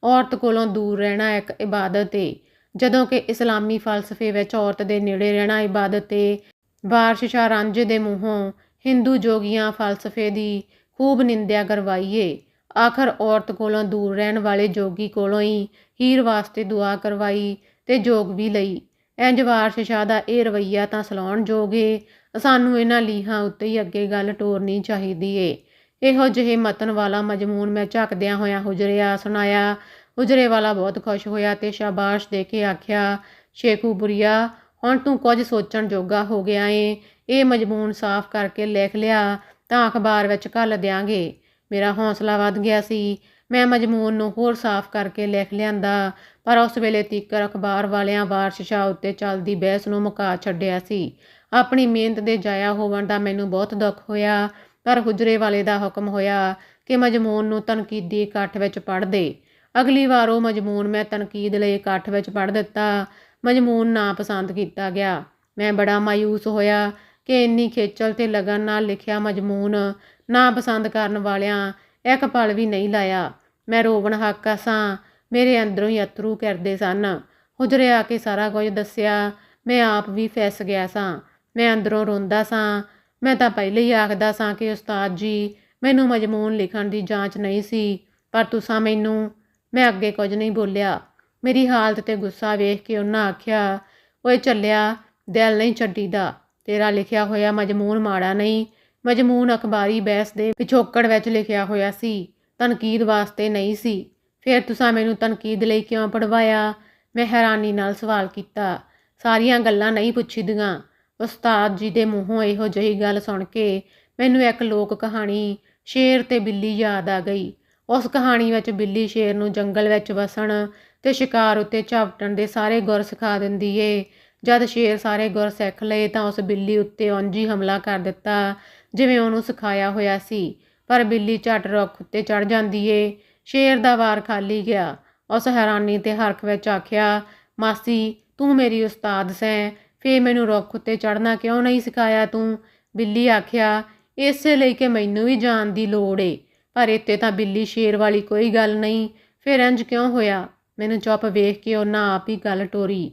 ਔਰਤ ਕੋਲੋਂ ਦੂਰ ਰਹਿਣਾ ਇੱਕ ਇਬਾਦਤ ਏ, ਜਦੋਂ ਕਿ ਇਸਲਾਮੀ ਫਲਸਫੇ ਵਿੱਚ ਔਰਤ ਦੇ ਨੇੜੇ ਰਹਿਣਾ ਇਬਾਦਤ ਏ। ਵਾਰਿਸ ਸ਼ਾਹ ਰਾਂਝੇ ਦੇ ਮੂੰਹੋਂ ਹਿੰਦੂ ਜੋਗੀਆਂ ਫਲਸਫੇ ਦੀ ਖੂਬ ਨਿੰਦਿਆ ਕਰਵਾਈ ਏ। ਆਖਰ ਔਰਤ ਕੋਲੋਂ ਦੂਰ ਰਹਿਣ ਵਾਲੇ ਜੋਗੀ ਕੋਲੋਂ ਹੀ ਹੀਰ ਵਾਸਤੇ ਦੁਆ ਕਰਵਾਈ ਤੇ ਜੋਗ ਵੀ ਲਈ। ਇੰਝ ਵਾਰਿਸ ਸ਼ਾਹ ਦਾ ਇਹ ਰਵੱਈਆ ਤਾਂ ਸਲਾਹੁਣ ਯੋਗ ਏ। ਸਾਨੂੰ ਇਹਨਾਂ ਲੀਹਾਂ ਉੱਤੇ ਹੀ ਅੱਗੇ ਗੱਲ ਟੋਰਨੀ ਚਾਹੀਦੀ ਏ। ਇਹੋ ਜਿਹੇ ਮਤਨ ਵਾਲਾ ਮਜ਼ਮੂਨ ਮੈਂ ਝਾਕਦਿਆਂ ਹੋਇਆਂ ਹੁਜਰਿਆ ਸੁਣਾਇਆ। ਹੁਜਰੇ ਵਾਲਾ ਬਹੁਤ ਖੁਸ਼ ਹੋਇਆ ਤੇ ਸ਼ਾਬਾਸ਼ ਦੇ ਕੇ ਆਖਿਆ, ਸ਼ੇਖੂਪੁਰੀਆ, ਹੁਣ ਤੂੰ ਕੁਝ ਸੋਚਣ ਜੋਗਾ ਹੋ ਗਿਆ ਏ। ਇਹ ਮਜ਼ਮੂਨ ਸਾਫ਼ ਕਰਕੇ ਲਿਖ ਲਿਆ ਤਾਂ ਅਖਬਾਰ ਵਿੱਚ ਘੱਲ ਦਿਆਂਗੇ। ਮੇਰਾ ਹੌਸਲਾ ਵੱਧ ਗਿਆ ਸੀ। ਮੈਂ ਮਜ਼ਮੂਨ ਨੂੰ ਹੋਰ ਸਾਫ਼ ਕਰਕੇ ਲਿਖ ਲਿਆਂਦਾ, ਪਰ ਉਸ ਵੇਲੇ ਤੀਕਰ ਅਖਬਾਰ ਵਾਲਿਆਂ ਵਾਰਸ਼ ਸ਼ਾਹ ਉੱਤੇ ਚੱਲਦੀ ਬਹਿਸ ਨੂੰ ਮੁਕਾ ਛੱਡਿਆ ਸੀ। ਆਪਣੀ ਮਿਹਨਤ ਦੇ ਜ਼ਾਇਆ ਹੋਵਣ ਦਾ ਮੈਨੂੰ ਬਹੁਤ ਦੁੱਖ ਹੋਇਆ, ਪਰ ਹੁਜਰੇ ਵਾਲੇ ਦਾ ਹੁਕਮ ਹੋਇਆ ਕਿ ਮਜ਼ਮੂਨ ਨੂੰ ਤਨਕੀਦੀ ਇਕੱਠ ਵਿੱਚ ਪੜ੍ਹ ਦੇ। ਅਗਲੀ ਵਾਰ ਉਹ ਮਜ਼ਮੂਨ ਮੈਂ ਤਨਕੀਦ ਲਈ ਇਕੱਠ ਵਿੱਚ ਪੜ੍ਹ ਦਿੱਤਾ। ਮਜ਼ਮੂਨ ਨਾ ਪਸੰਦ ਕੀਤਾ ਗਿਆ। ਮੈਂ ਬੜਾ ਮਾਯੂਸ ਹੋਇਆ ਕਿ ਇੰਨੀ ਖੇਚਲ ਤੇ ਲਗਨ ਨਾਲ ਲਿਖਿਆ ਮਜ਼ਮੂਨ ਨਾ ਪਸੰਦ ਕਰਨ ਵਾਲਿਆਂ ਇੱਕ ਪਲ ਵੀ ਨਹੀਂ ਲਾਇਆ। ਮੈਂ ਰੋਵਣ ਹੱਕਾ ਸਾਂ। ਮੇਰੇ ਅੰਦਰੋਂ ਹੀ ਅਥਰੂ ਕਰਦੇ ਸਨ। ਹੁਜਰੇ ਆ ਕੇ ਸਾਰਾ ਕੁਝ ਦੱਸਿਆ। ਮੈਂ ਆਪ ਵੀ ਫਸ ਗਿਆ ਸਾਂ। ਮੈਂ ਅੰਦਰੋਂ ਰੋਂਦਾ ਸਾਂ। ਮੈਂ ਤਾਂ ਪਹਿਲੇ ਹੀ ਆਖਦਾ ਸਾਂ ਕਿ ਉਸਤਾਦ ਜੀ, ਮੈਨੂੰ ਮਜ਼ਮੂਨ ਲਿਖਣ ਦੀ ਜਾਂਚ ਨਹੀਂ ਸੀ, ਪਰ ਤੁਸਾਂ ਮੈਨੂੰ। ਮੈਂ ਅੱਗੇ ਕੁਝ ਨਹੀਂ ਬੋਲਿਆ। ਮੇਰੀ ਹਾਲਤ ਤੇ ਗੁੱਸਾ ਵੇਖ ਕੇ ਉਹਨਾਂ ਆਖਿਆ, ਓਏ ਚੱਲਿਆ, ਦਿਲ ਨਹੀਂ ਛੱਡੀਦਾ। ਤੇਰਾ ਲਿਖਿਆ ਹੋਇਆ ਮਜ਼ਮੂਨ ਮਾੜਾ ਨਹੀਂ। ਮਜ਼ਮੂਨ ਅਖਬਾਰੀ ਬਹਿਸ ਦੇ ਪਿਛੋਕੜ ਵਿੱਚ ਲਿਖਿਆ ਹੋਇਆ ਸੀ, ਤਨਕੀਦ ਵਾਸਤੇ ਨਹੀਂ ਸੀ। ਫਿਰ ਤੁਸਾਂ ਮੈਨੂੰ ਤਨਕੀਦ ਲਈ ਕਿਉਂ ਪੜ੍ਹਵਾਇਆ? ਮੈਂ ਹੈਰਾਨੀ ਨਾਲ ਸਵਾਲ ਕੀਤਾ। ਸਾਰੀਆਂ ਗੱਲਾਂ ਨਹੀਂ ਪੁੱਛੀਦੀਆਂ। ਉਸਤਾਦ ਜੀ ਦੇ ਮੂੰਹੋਂ ਇਹੋ ਜਿਹੀ ਗੱਲ ਸੁਣ ਕੇ ਮੈਨੂੰ ਇੱਕ ਲੋਕ ਕਹਾਣੀ ਸ਼ੇਰ ਤੇ ਬਿੱਲੀ ਯਾਦ ਆ ਗਈ। ਉਸ ਕਹਾਣੀ ਵਿੱਚ ਬਿੱਲੀ ਸ਼ੇਰ ਨੂੰ ਜੰਗਲ ਵਿੱਚ ਵਸਣ ਤੇ ਸ਼ਿਕਾਰ ਉੱਤੇ ਝਾਪਟਣ ਦੇ ਸਾਰੇ ਗੁਰ ਸਿਖਾ ਦਿੰਦੀ ਏ। ਜਦ ਸ਼ੇਰ ਸਾਰੇ ਗੁਰ ਸਿੱਖ ਲਏ ਤਾਂ ਉਸ ਬਿੱਲੀ ਉੱਤੇ ਉਂਝ ਹੀ ਹਮਲਾ ਕਰ ਦਿੱਤਾ ਜਿਵੇਂ ਉਹਨੂੰ ਸਿਖਾਇਆ ਹੋਇਆ ਸੀ, ਪਰ ਬਿੱਲੀ ਝੱਟ ਰੁੱਖ ਉੱਤੇ ਚੜ੍ਹ ਜਾਂਦੀ ਏ। ਸ਼ੇਰ ਦਾ ਵਾਰ ਖਾਲੀ ਗਿਆ। ਉਸ ਹੈਰਾਨੀ ਤੇ ਹਰਖ ਵਿੱਚ ਆਖਿਆ, ਮਾਸੀ, ਤੂੰ ਮੇਰੀ ਉਸਤਾਦ ਸੈਂ, ਫੇਰ ਮੈਨੂੰ ਰੁੱਖ ਉੱਤੇ ਚੜ੍ਹਨਾ ਕਿਉਂ ਨਹੀਂ ਸਿਖਾਇਆ ਤੂੰ? ਬਿੱਲੀ ਆਖਿਆ, ਇਸੇ ਲਈ ਕਿ ਮੈਨੂੰ ਵੀ ਜਾਣ ਦੀ ਲੋੜ ਏ। ਪਰ ਇੱਥੇ ਤਾਂ ਬਿੱਲੀ ਸ਼ੇਰ ਵਾਲੀ ਕੋਈ ਗੱਲ ਨਹੀਂ। ਫਿਰ ਇੰਝ ਕਿਉਂ ਹੋਇਆ? ਮੈਨੂੰ ਚੁੱਪ ਵੇਖ ਕੇ ਉਹਨਾਂ ਆਪ ਹੀ ਗੱਲ ਟੋਰੀ।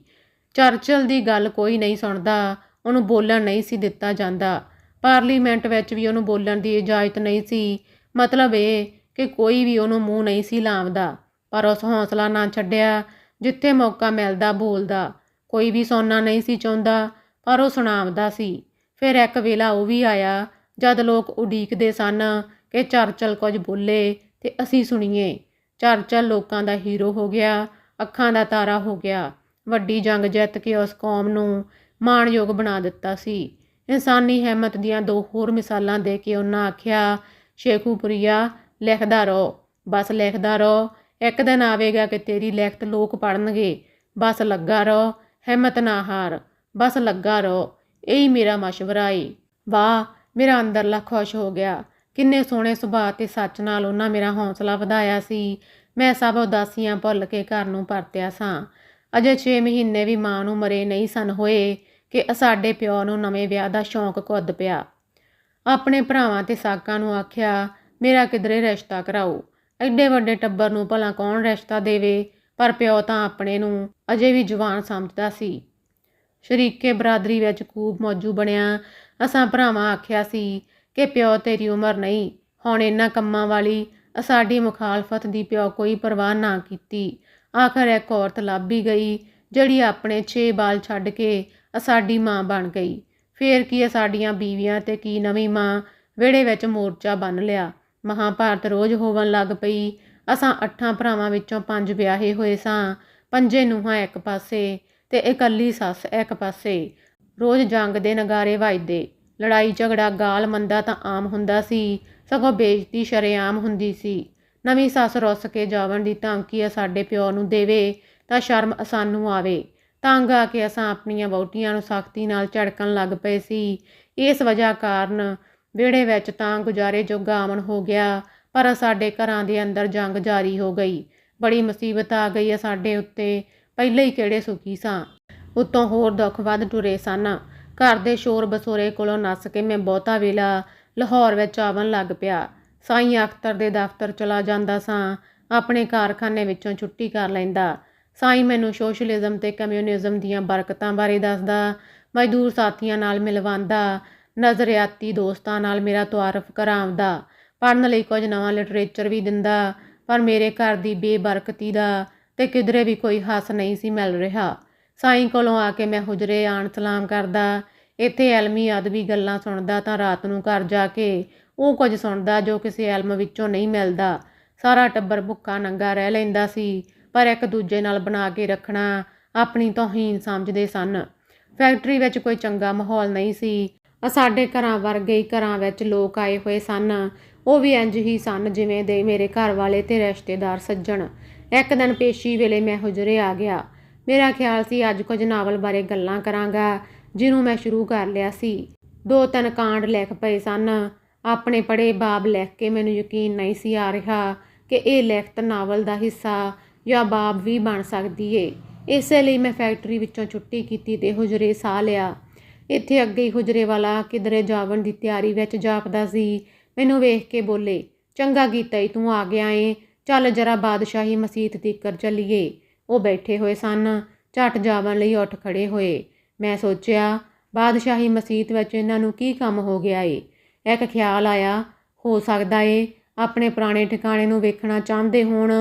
ਚਰਚਿਲ ਦੀ ਗੱਲ ਕੋਈ ਨਹੀਂ ਸੁਣਦਾ। ਉਹਨੂੰ ਬੋਲਣ ਨਹੀਂ ਸੀ ਦਿੱਤਾ ਜਾਂਦਾ। ਪਾਰਲੀਮੈਂਟ ਵਿੱਚ ਵੀ ਉਹਨੂੰ ਬੋਲਣ ਦੀ ਇਜਾਜ਼ਤ ਨਹੀਂ ਸੀ। ਮਤਲਬ ਇਹ ਕਿ ਕੋਈ ਵੀ ਉਹਨੂੰ ਮੂੰਹ ਨਹੀਂ ਸੀ ਲਾਉਂਦਾ, ਪਰ ਉਸ ਹੌਸਲਾ ਨਾ ਛੱਡਿਆ। ਜਿੱਥੇ ਮੌਕਾ ਮਿਲਦਾ ਬੋਲਦਾ। ਕੋਈ ਵੀ ਸੁਣਨਾ ਨਹੀਂ ਸੀ ਚਾਹੁੰਦਾ, ਪਰ ਉਹ ਸੁਣਾਉਂਦਾ ਸੀ। ਫਿਰ ਇੱਕ ਵੇਲਾ ਉਹ ਵੀ ਆਇਆ ਜਦ ਲੋਕ ਉਡੀਕਦੇ ਸਨ ਕਿ ਚਰਚਿਲ ਕੁਝ ਬੋਲੇ ਤੇ ਅਸੀਂ ਸੁਣੀਏ। ਚਰਚਿਲ ਲੋਕਾਂ ਦਾ ਹੀਰੋ ਹੋ ਗਿਆ, ਅੱਖਾਂ ਦਾ ਤਾਰਾ ਹੋ ਗਿਆ। ਵੱਡੀ ਜੰਗ ਜਿੱਤ ਕੇ ਉਸ ਕੌਮ ਨੂੰ ਮਾਣਯੋਗ ਬਣਾ ਦਿੱਤਾ ਸੀ। ਇਨਸਾਨੀ ਹਿੰਮਤ ਦੀਆਂ ਦੋ ਹੋਰ ਮਿਸਾਲਾਂ ਦੇ ਕੇ ਉਹਨਾਂ ਆਖਿਆ, ਸ਼ੇਖੂਪੁਰੀਆ, ਲਿਖਦਾ ਰਹੋ, ਬਸ ਲਿਖਦਾ ਰਹੋ। ਇੱਕ ਦਿਨ ਆਵੇਗਾ ਕਿ ਤੇਰੀ ਲਿਖਤ ਲੋਕ ਪੜ੍ਹਨਗੇ। ਬਸ ਲੱਗਾ ਰਹੋ, ਹਿੰਮਤ ਨਾ ਹਾਰ, ਬਸ ਲੱਗਾ ਰਹੋ। ਇਹੀ ਮੇਰਾ ਮਸ਼ਵਰਾ ਏ। ਵਾਹ, ਮੇਰਾ ਅੰਦਰਲਾ ਖੁਸ਼ ਹੋ ਗਿਆ। ਕਿੰਨੇ ਸੋਹਣੇ ਸੁਭਾਅ ਤੇ ਸੱਚ ਨਾਲ ਉਹਨਾਂ ਮੇਰਾ ਹੌਸਲਾ ਵਧਾਇਆ ਸੀ। ਮੈਂ ਸਭ ਉਦਾਸੀਆਂ ਭੁੱਲ ਕੇ ਘਰ ਨੂੰ ਪਰਤਿਆ ਸਾਂ। ਅਜੇ 6 ਮਹੀਨੇ ਵੀ ਮਾਂ ਨੂੰ ਮਰੇ ਨਹੀਂ ਸਨ ਹੋਏ ਕਿ ਸਾਡੇ ਪਿਓ ਨੂੰ ਨਵੇਂ ਵਿਆਹ ਦਾ ਸ਼ੌਂਕ ਕੁੱਦ ਪਿਆ। ਆਪਣੇ ਭਰਾਵਾਂ ਤੇ ਸਾਕਾਂ ਨੂੰ ਆਖਿਆ, ਮੇਰਾ ਕਿਧਰੇ ਰਿਸ਼ਤਾ ਕਰਾਓ। ਐਡੇ ਵੱਡੇ ਟੱਬਰ ਨੂੰ ਭਲਾ ਕੌਣ ਰਿਸ਼ਤਾ ਦੇਵੇ? ਪਰ ਪਿਓ ਤਾਂ ਆਪਣੇ ਨੂੰ ਅਜੇ ਵੀ ਜਵਾਨ ਸਮਝਦਾ ਸੀ। ਸ਼ਰੀਕੇ ਬਰਾਦਰੀ ਵਿੱਚ ਖੂਬ ਮੌਜੂ ਬਣਿਆ। ਅਸਾਂ ਭਰਾਵਾਂ ਆਖਿਆ ਸੀ ਕਿ ਪਿਓ ਤੇਰੀ ਉਮਰ ਨਹੀਂ ਹੁਣ ਇਹਨਾਂ ਕੰਮਾਂ ਵਾਲੀ। ਸਾਡੀ ਮੁਖਾਲਫਤ ਦੀ ਪਿਓ ਕੋਈ ਪਰਵਾਹ ਨਾ ਕੀਤੀ। ਆਖਰ ਇੱਕ ਔਰਤ ਲੱਭ ਹੀ ਗਈ ਜਿਹੜੀ ਆਪਣੇ 6 ਬਾਲ ਛੱਡ ਕੇ ਸਾਡੀ ਮਾਂ ਬਣ ਗਈ। ਫੇਰ ਕੀ ਸਾਡੀਆਂ ਬੀਵੀਆਂ ਤੇ ਕੀ ਨਵੀਂ ਮਾਂ ਵਿਹੜੇ ਵਿੱਚ ਮੋਰਚਾ ਬੰਨ੍ਹ ਲਿਆ। ਮਹਾਂਭਾਰਤ ਰੋਜ਼ ਹੋਵਣ ਲੱਗ ਪਈ। ਅਸਾਂ 8 ਭਰਾਵਾਂ ਵਿੱਚੋਂ 5 ਵਿਆਹੇ ਹੋਏ ਸਾਂ। 5 ਨੂੰਹਾਂ ਇੱਕ ਪਾਸੇ ਤੇ ਇਕੱਲੀ ਸੱਸ ਇੱਕ ਪਾਸੇ। ਰੋਜ਼ ਜੰਗ ਦੇ ਨਗਾਰੇ ਵੱਜਦੇ। ਲੜਾਈ ਝਗੜਾ ਗਾਲ ਮੰਦਾ ਤਾਂ ਆਮ ਹੁੰਦਾ ਸੀ, ਸਗੋਂ ਬੇਇੱਜ਼ਤੀ ਸ਼ਰੇਆਮ ਹੁੰਦੀ ਸੀ। ਨਵੀਂ ਸੱਸ ਰੁੱਸ ਕੇ ਜਾਵਣ ਦੀ ਧਮਕੀ ਸਾਡੇ ਪਿਓ ਨੂੰ ਦੇਵੇ ਤਾਂ ਸ਼ਰਮ ਸਾਨੂੰ ਆਵੇ। ਤੰਗ ਆ ਕੇ ਅਸਾਂ ਆਪਣੀਆਂ ਵਹੁਟੀਆਂ ਨੂੰ ਸਖਤੀ ਨਾਲ ਝੜਕਣ ਲੱਗ ਪਏ ਸੀ। ਇਸ ਵਜ੍ਹਾ ਕਾਰਨ ਵਿਹੜੇ ਵਿੱਚ ਤਾਂ ਗੁਜ਼ਾਰੇ ਜੋਗਾ ਅਮਨ ਹੋ ਗਿਆ, ਪਰ ਸਾਡੇ ਘਰਾਂ ਦੇ ਅੰਦਰ ਜੰਗ ਜਾਰੀ ਹੋ ਗਈ। ਬੜੀ ਮੁਸੀਬਤ ਆ ਗਈ ਸਾਡੇ ਉੱਤੇ। ਪਹਿਲੇ ਹੀ ਕਿਹੜੇ ਸੁਖੀ ਸਾਂ, ਉੱਤੋਂ ਹੋਰ ਦੁੱਖ ਵੱਧ ਟੁਰੇ ਸਨ। ਘਰ ਦੇ ਸ਼ੋਰ ਬਸੋਰੇ ਕੋਲੋਂ ਨੱਸ ਕੇ ਮੈਂ ਬਹੁਤਾ ਵੇਲਾ ਲਾਹੌਰ ਵਿੱਚ ਆਵਣ ਲੱਗ ਪਿਆ। ਸਾਈਂ ਅਖਤਰ ਦੇ ਦਫ਼ਤਰ ਚਲਾ ਜਾਂਦਾ ਸਾਂ। ਆਪਣੇ ਕਾਰਖਾਨੇ ਵਿੱਚੋਂ ਛੁੱਟੀ ਕਰ ਲੈਂਦਾ। ਸਾਈਂ ਮੈਨੂੰ ਸੋਸ਼ਲਿਜ਼ਮ ਤੇ ਕਮਿਊਨਿਜ਼ਮ ਦੀਆਂ ਬਰਕਤਾਂ ਬਾਰੇ ਦੱਸਦਾ, ਮਜ਼ਦੂਰ ਸਾਥੀਆਂ ਨਾਲ ਮਿਲਵਾਉਂਦਾ, ਨਜ਼ਰਿਆਤੀ ਦੋਸਤਾਂ ਨਾਲ ਮੇਰਾ ਤੁਆਰਫ ਕਰਾਉਂਦਾ, ਪੜ੍ਹਨ ਲਈ ਕੁਝ ਨਵਾਂ ਲਿਟਰੇਚਰ ਵੀ ਦਿੰਦਾ। ਪਰ ਮੇਰੇ ਘਰ ਦੀ ਬੇਬਰਕਤੀ ਦਾ ਤੇ ਕਿਧਰੇ ਵੀ ਕੋਈ ਹੱਸ ਨਹੀਂ ਸੀ ਮਿਲ ਰਿਹਾ। ਸਾਈਂ ਕੋਲੋਂ ਆ ਕੇ ਮੈਂ ਹੁਜਰੇ ਆਣ ਸਲਾਮ ਕਰਦਾ, ਇੱਥੇ ਇਲਮੀ ਅਦਬੀ ਗੱਲਾਂ ਸੁਣਦਾ ਤਾਂ ਰਾਤ ਨੂੰ ਘਰ ਜਾ ਕੇ ਉਹ ਕੁਝ ਸੁਣਦਾ ਜੋ ਕਿਸੇ ਇਲਮ ਵਿੱਚੋਂ ਨਹੀਂ ਮਿਲਦਾ। ਸਾਰਾ ਟੱਬਰ ਭੁੱਖਾ ਨੰਗਾ ਰਹਿ ਲੈਂਦਾ ਸੀ, ਪਰ ਇੱਕ ਦੂਜੇ ਨਾਲ ਬਣਾ ਕੇ ਰੱਖਣਾ ਆਪਣੀ ਤੋਹੀਨ ਸਮਝਦੇ ਸਨ। ਫੈਕਟਰੀ ਵਿੱਚ ਕੋਈ ਚੰਗਾ ਮਾਹੌਲ ਨਹੀਂ ਸੀ। ਸਾਡੇ ਘਰਾਂ ਵਰਗੇ ਹੀ ਘਰਾਂ ਵਿੱਚ ਲੋਕ ਆਏ ਹੋਏ ਸਨ। ਉਹ ਵੀ ਇੰਝ ਹੀ ਸਨ ਜਿਵੇਂ ਦੇ ਮੇਰੇ ਘਰ ਵਾਲੇ ਤੇ ਰਿਸ਼ਤੇਦਾਰ ਸੱਜਣ। ਇੱਕ ਦਿਨ ਪੇਸ਼ੀ ਵੇਲੇ ਮੈਂ ਹੁਜਰੇ ਆ ਗਿਆ। ਮੇਰਾ ਖਿਆਲ ਸੀ ਅੱਜ ਕੁਝ ਨਾਵਲ ਬਾਰੇ ਗੱਲਾਂ ਕਰਾਂਗਾ, ਜਿਹਨੂੰ ਮੈਂ ਸ਼ੁਰੂ ਕਰ ਲਿਆ ਸੀ। 2-3 ਕਾਂਡ ਲਿਖ ਪਏ ਸਨ। ਆਪਣੇ ਪੜ੍ਹੇ ਬਾਬ ਲਿਖ ਕੇ ਮੈਨੂੰ ਯਕੀਨ ਨਹੀਂ ਸੀ ਆ ਰਿਹਾ ਕਿ ਇਹ ਲਿਖਤ ਨਾਵਲ ਦਾ ਹਿੱਸਾ ਜਾਂ ਬਾਬ ਵੀ ਬਣ ਸਕਦੀ ਏ। ਇਸੇ ਲਈ ਮੈਂ ਫੈਕਟਰੀ ਵਿੱਚੋਂ ਛੁੱਟੀ ਕੀਤੀ ਤੇ ਹੁਜਰੇ ਸਾਹ ਲਿਆ। ਇੱਥੇ ਅੱਗੇ ਹੀ ਹੁਜਰੇ ਵਾਲਾ ਕਿਧਰੇ ਜਾਵਣ ਦੀ ਤਿਆਰੀ ਵਿੱਚ ਜਾਪਦਾ ਸੀ। ਮੈਨੂੰ ਵੇਖ ਕੇ ਬੋਲੇ, ਚੰਗਾ ਕੀਤਾ ਈ ਤੂੰ ਆ ਗਿਆ ਏ, ਚੱਲ ਜਰਾ ਬਾਦਸ਼ਾਹੀ ਮਸੀਤ ਤੀਕਰ ਚੱਲੀਏ। ਉਹ ਬੈਠੇ ਹੋਏ ਸਨ, ਝੱਟ ਜਾਵਣ ਲਈ ਉੱਠ ਖੜੇ ਹੋਏ। ਮੈਂ ਸੋਚਿਆ, ਬਾਦਸ਼ਾਹੀ ਮਸੀਤ ਵਿੱਚ ਇਹਨਾਂ ਨੂੰ ਕੀ ਕੰਮ ਹੋ ਗਿਆ ਏ। ਇੱਕ ਖਿਆਲ ਆਇਆ, ਹੋ ਸਕਦਾ ਏ ਆਪਣੇ ਪੁਰਾਣੇ ਠਿਕਾਣੇ ਨੂੰ ਵੇਖਣਾ ਚਾਹੁੰਦੇ ਹੋਣ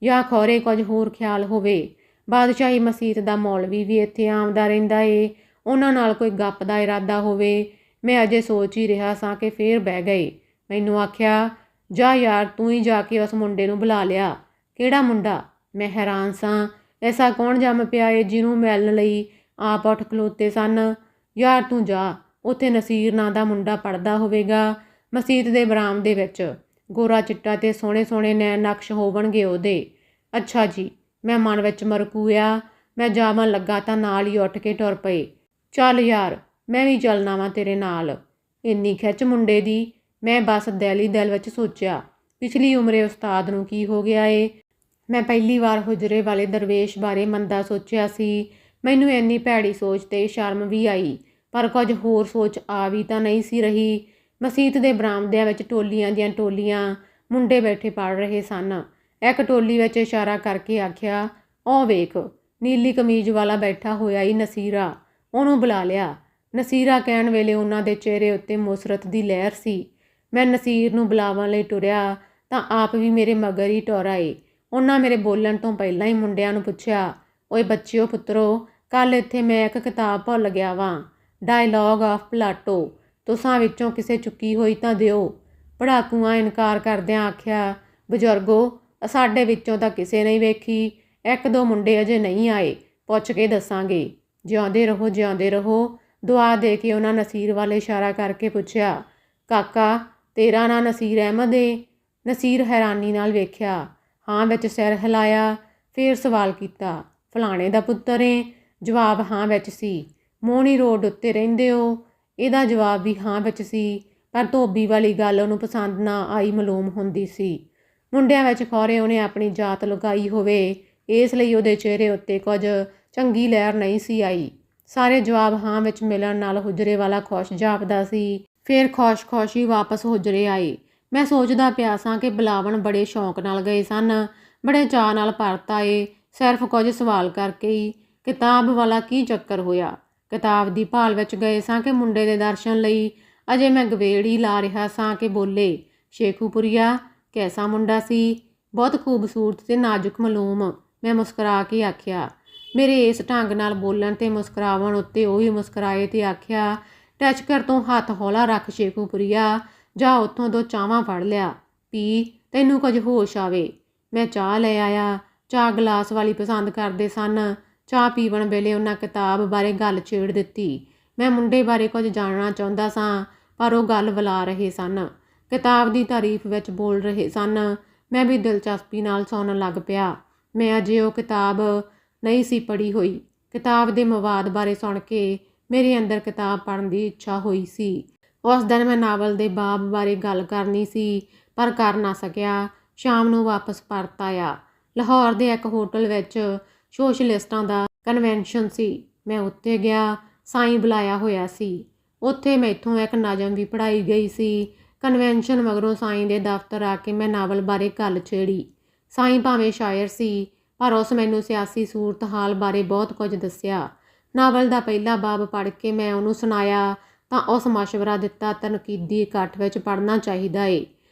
ਜਾਂ ਖੌਰੇ ਕੁਝ ਹੋਰ ਖਿਆਲ ਹੋਵੇ। ਬਾਦਸ਼ਾਹੀ ਮਸੀਤ ਦਾ ਮੌਲਵੀ ਵੀ ਇੱਥੇ ਆਉਂਦਾ ਰਹਿੰਦਾ ਏ, ਉਹਨਾਂ ਨਾਲ ਕੋਈ ਗੱਪ ਦਾ ਇਰਾਦਾ ਹੋਵੇ। ਮੈਂ ਅਜੇ ਸੋਚ ਹੀ ਰਿਹਾ ਸਾਂ ਕਿ ਫੇਰ ਬਹਿ ਗਏ। ਮੈਨੂੰ ਆਖਿਆ, ਜਾ ਯਾਰ ਤੂੰ ਹੀ ਜਾ ਕੇ ਉਸ ਮੁੰਡੇ ਨੂੰ ਬੁਲਾ ਲਿਆ। ਕਿਹੜਾ ਮੁੰਡਾ? ਮੈਂ ਹੈਰਾਨ ਸਾਂ। ਐਸਾ ਕੌਣ ਜੰਮ ਪਿਆ ਏ ਜਿਹਨੂੰ ਮਿਲਣ ਲਈ ਆਪ ਉੱਠ ਖਲੋਤੇ ਸਨ। ਯਾਰ ਤੂੰ ਜਾ, ਉੱਥੇ ਨਸੀਰ ਨਾਂ ਦਾ ਮੁੰਡਾ ਪੜ੍ਹਦਾ ਹੋਵੇਗਾ ਮਸੀਤ ਦੇ ਬਰਾਮਦੇ ਵਿੱਚ। ਗੋਰਾ ਚਿੱਟਾ ਤੇ ਸੋਹਣੇ ਸੋਹਣੇ ਨੈਣ ਨਕਸ਼ ਹੋਵਣਗੇ ਉਹਦੇ। ਅੱਛਾ ਜੀ, ਮੈਂ ਮਨ ਵਿੱਚ ਮਰਕੂਆ। ਮੈਂ ਜਾਵਣ ਲੱਗਾ ਤਾਂ ਨਾਲ ਹੀ ਉੱਠ ਕੇ ਟੁਰ ਪਏ। ਚੱਲ ਯਾਰ, ਮੈਂ ਵੀ ਚੱਲਣਾ ਵਾਂ ਤੇਰੇ ਨਾਲ। ਇੰਨੀ ਖਿੱਚ ਮੁੰਡੇ ਦੀ। ਮੈਂ ਬਸ ਦਿਲ ਹੀ ਦਿਲ ਵਿੱਚ ਸੋਚਿਆ, ਪਿਛਲੀ ਉਮਰੇ ਉਸਤਾਦ ਨੂੰ ਕੀ ਹੋ ਗਿਆ ਏ। ਮੈਂ ਪਹਿਲੀ ਵਾਰ ਹੁਜਰੇ ਵਾਲੇ ਦਰਵੇਸ਼ ਬਾਰੇ ਮੰਦਾ ਸੋਚਿਆ ਸੀ। ਮੈਨੂੰ ਇੰਨੀ ਭੈੜੀ ਸੋਚ ਤੇ ਸ਼ਰਮ ਵੀ ਆਈ, ਪਰ ਕੁਝ ਹੋਰ ਸੋਚ ਆ ਵੀ ਤਾਂ ਨਹੀਂ ਸੀ ਰਹੀ। ਮਸੀਤ ਦੇ ਬਰਾਮਦਿਆਂ ਵਿੱਚ ਟੋਲੀਆਂ ਦੀਆਂ ਟੋਲੀਆਂ ਮੁੰਡੇ ਬੈਠੇ ਪੜ੍ਹ ਰਹੇ ਸਨ। ਇੱਕ ਟੋਲੀ ਵਿੱਚ ਇਸ਼ਾਰਾ ਕਰਕੇ ਆਖਿਆ, ਉਹ ਵੇਖ, ਨੀਲੀ ਕਮੀਜ਼ ਵਾਲਾ ਬੈਠਾ ਹੋਇਆ ਈ ਨਸੀਰਾ, ਉਹਨੂੰ ਬੁਲਾ ਲਿਆ। ਨਸੀਰਾ ਕਹਿਣ ਵੇਲੇ ਉਹਨਾਂ ਦੇ ਚਿਹਰੇ ਉੱਤੇ ਮੁਸਰਤ ਦੀ ਲਹਿਰ ਸੀ। ਮੈਂ ਨਸੀਰ ਨੂੰ ਬੁਲਾਉਣ ਲਈ ਟੁਰਿਆ ਤਾਂ ਆਪ ਵੀ ਮੇਰੇ ਮਗਰ ਹੀ ਟੁਰ ਆਏ। ਉਹਨਾਂ ਮੇਰੇ ਬੋਲਣ ਤੋਂ ਪਹਿਲਾਂ ਹੀ ਮੁੰਡਿਆਂ ਨੂੰ ਪੁੱਛਿਆ, ਓਏ ਬੱਚਿਓ ਪੁੱਤਰੋ, ਕੱਲ੍ਹ ਇੱਥੇ ਮੈਂ ਇੱਕ ਕਿਤਾਬ ਭੁੱਲ ਗਿਆ ਵਾਂ, ਡਾਇਲੌਗ ਆਫ ਪਲਾਟੋ। ਤੁਸਾਂ ਵਿੱਚੋਂ ਕਿਸੇ ਚੁੱਕੀ ਹੋਈ ਤਾਂ ਦਿਓ। ਪੜ੍ਹਾਕੂਆਂ ਇਨਕਾਰ ਕਰਦਿਆਂ ਆਖਿਆ, ਬਜ਼ੁਰਗੋ, ਸਾਡੇ ਵਿੱਚੋਂ ਤਾਂ ਕਿਸੇ ਨੇ ਵੇਖੀ। 1-2 ਮੁੰਡੇ ਅਜੇ ਨਹੀਂ ਆਏ, ਪੁੱਛ ਕੇ ਦੱਸਾਂਗੇ। ਜਿਉਂਦੇ ਰਹੋ, ਜਿਉਂਦੇ ਰਹੋ। ਦੁਆ ਦੇ ਕੇ ਉਹਨਾਂ ਨਸੀਰ ਵੱਲ ਇਸ਼ਾਰਾ ਕਰਕੇ ਪੁੱਛਿਆ, ਕਾਕਾ ਤੇਰਾ ਨਾਂ ਨਸੀਰ ਅਹਿਮਦ ਏ? ਨਸੀਰ ਹੈਰਾਨੀ ਨਾਲ ਵੇਖਿਆ। ਹਾਂ ਵਿੱਚ ਸਿਰ ਹਿਲਾਇਆ। ਫੇਰ ਸਵਾਲ ਕੀਤਾ, ਫਲਾਣੇ ਦਾ ਪੁੱਤਰ ਏ? ਜਵਾਬ ਹਾਂ ਵਿੱਚ ਸੀ। ਮੋਹਣੀ ਰੋਡ ਉੱਤੇ ਰਹਿੰਦੇ ਹੋ? ਇਹਦਾ ਜਵਾਬ ਵੀ ਹਾਂ ਵਿੱਚ ਸੀ, ਪਰ ਧੋਬੀ ਵਾਲੀ ਗੱਲ ਉਹਨੂੰ ਪਸੰਦ ਨਾ ਆਈ ਮਾਲੂਮ ਹੁੰਦੀ ਸੀ। ਮੁੰਡਿਆਂ ਵਿੱਚ ਖੌਰੇ ਉਹਨੇ ਆਪਣੀ ਜਾਤ ਲੁਕਾਈ ਹੋਵੇ, ਇਸ ਲਈ ਉਹਦੇ ਚਿਹਰੇ ਉੱਤੇ ਕੁਝ ਚੰਗੀ ਲਹਿਰ ਨਹੀਂ ਸੀ ਆਈ। ਸਾਰੇ ਜਵਾਬ ਹਾਂ ਵਿੱਚ ਮਿਲਣ ਨਾਲ ਹੁਜਰੇ ਵਾਲਾ ਖੁਸ਼ ਜਾਪਦਾ ਸੀ। ਫੇਰ ਖੁਸ਼ ਹੀ ਵਾਪਸ ਹੁਜਰੇ ਆਏ। ਮੈਂ ਸੋਚਦਾ ਪਿਆ ਸਾਂ ਕਿ ਬੁਲਾਵਣ ਬੜੇ ਸ਼ੌਂਕ ਨਾਲ ਗਏ ਸਨ, ਬੜੇ ਚਾਅ ਨਾਲ ਪਰਤ ਆਏ, ਸਿਰਫ ਕੁਝ ਸਵਾਲ ਕਰਕੇ ਹੀ। ਕਿਤਾਬ ਵਾਲਾ ਕੀ ਚੱਕਰ ਹੋਇਆ? ਕਿਤਾਬ ਦੀ ਭਾਲ ਵਿੱਚ ਗਏ ਸਾਂ ਕਿ ਮੁੰਡੇ ਦੇ ਦਰਸ਼ਨ ਲਈ। ਅਜੇ ਮੈਂ ਗਵੇੜੀ ਲਾ ਰਿਹਾ ਸਾਂ ਕਿ ਬੋਲੇ, ਸ਼ੇਖੂਪੁਰੀਆ, ਕੈਸਾ ਮੁੰਡਾ ਸੀ? ਬਹੁਤ ਖੂਬਸੂਰਤ ਤੇ ਨਾਜ਼ੁਕ ਮਾਲੂਮ। ਮੈਂ ਮੁਸਕਰਾ ਕੇ ਆਖਿਆ। ਮੇਰੇ ਇਸ ਢੰਗ ਨਾਲ ਬੋਲਣ ਤੇ ਮੁਸਕਰਾਵਣ ਉੱਤੇ ਉਹ ਵੀ ਮੁਸਕਰਾਏ ਤੇ ਆਖਿਆ, ਟੈਚਕਰ ਤੋਂ ਹੱਥ ਹੌਲਾ ਰੱਖ ਸ਼ੇਖੂਪੁਰੀਆ, ਜਾ ਉੱਥੋਂ 2 ਚਾਹਾਂ ਫੜ ਲਿਆ, ਪੀ, ਤੈਨੂੰ ਕੁਝ ਹੋਸ਼ ਆਵੇ। ਮੈਂ ਚਾਹ ਲੈ ਆਇਆ। ਚਾਹ ਗਲਾਸ ਵਾਲੀ ਪਸੰਦ ਕਰਦੇ ਸਨ। ਚਾਹ ਪੀਵਣ ਵੇਲੇ ਉਹਨਾਂ ਕਿਤਾਬ ਬਾਰੇ ਗੱਲ ਛੇੜ ਦਿੱਤੀ। ਮੈਂ ਮੁੰਡੇ ਬਾਰੇ ਕੁਝ ਜਾਣਨਾ ਚਾਹੁੰਦਾ ਸਾਂ, ਪਰ ਉਹ ਗੱਲ ਬੁਲਾ ਰਹੇ ਸਨ। ਕਿਤਾਬ ਦੀ ਤਾਰੀਫ ਵਿੱਚ ਬੋਲ ਰਹੇ ਸਨ। ਮੈਂ ਵੀ ਦਿਲਚਸਪੀ ਨਾਲ ਸੁਣਨ ਲੱਗ ਪਿਆ। ਮੈਂ ਅਜੇ ਉਹ ਕਿਤਾਬ ਨਹੀਂ ਸੀ ਪੜ੍ਹੀ ਹੋਈ। ਕਿਤਾਬ ਦੇ ਮਵਾਦ ਬਾਰੇ ਸੁਣ ਕੇ ਮੇਰੇ ਅੰਦਰ ਕਿਤਾਬ ਪੜ੍ਹਨ ਦੀ ਇੱਛਾ ਹੋਈ ਸੀ। ਉਸ ਦਿਨ ਮੈਂ ਨਾਵਲ ਦੇ ਬਾਬ ਬਾਰੇ ਗੱਲ ਕਰਨੀ ਸੀ, ਪਰ ਕਰ ਨਾ ਸਕਿਆ। ਸ਼ਾਮ ਨੂੰ ਵਾਪਸ ਪਰਤ ਆਇਆ। ਲਾਹੌਰ ਦੇ ਇੱਕ ਹੋਟਲ ਵਿੱਚ ਸੋਸ਼ਲਿਸਟਾਂ ਦਾ ਕਨਵੈਨਸ਼ਨ ਸੀ। ਮੈਂ ਉੱਥੇ ਗਿਆ। ਸਾਈਂ ਬੁਲਾਇਆ ਹੋਇਆ ਸੀ। ਉੱਥੇ ਮੈਥੋਂ ਇੱਕ ਨਜ਼ਮ ਵੀ ਪੜ੍ਹਾਈ ਗਈ ਸੀ। ਕਨਵੈਨਸ਼ਨ ਮਗਰੋਂ ਸਾਈਂ ਦੇ ਦਫ਼ਤਰ ਆ ਕੇ ਮੈਂ ਨਾਵਲ ਬਾਰੇ ਗੱਲ ਛੇੜੀ। ਸਾਈਂ ਭਾਵੇਂ ਸ਼ਾਇਰ ਸੀ, ਪਰ ਉਸ ਮੈਨੂੰ ਸਿਆਸੀ ਸੂਰਤ ਹਾਲ ਬਾਰੇ ਬਹੁਤ ਕੁਝ ਦੱਸਿਆ। ਨਾਵਲ ਦਾ ਪਹਿਲਾ ਬਾਬ ਪੜ੍ਹ ਕੇ ਮੈਂ ਉਹਨੂੰ ਸੁਣਾਇਆ ਤਾਂ ਉਸ ਮਸ਼ਵਰਾ ਦਿੱਤਾ, ਤਨਕੀਦੀ ਇਕੱਠ ਵਿੱਚ ਪੜ੍ਹਨਾ ਚਾਹੀਦਾ ਏ।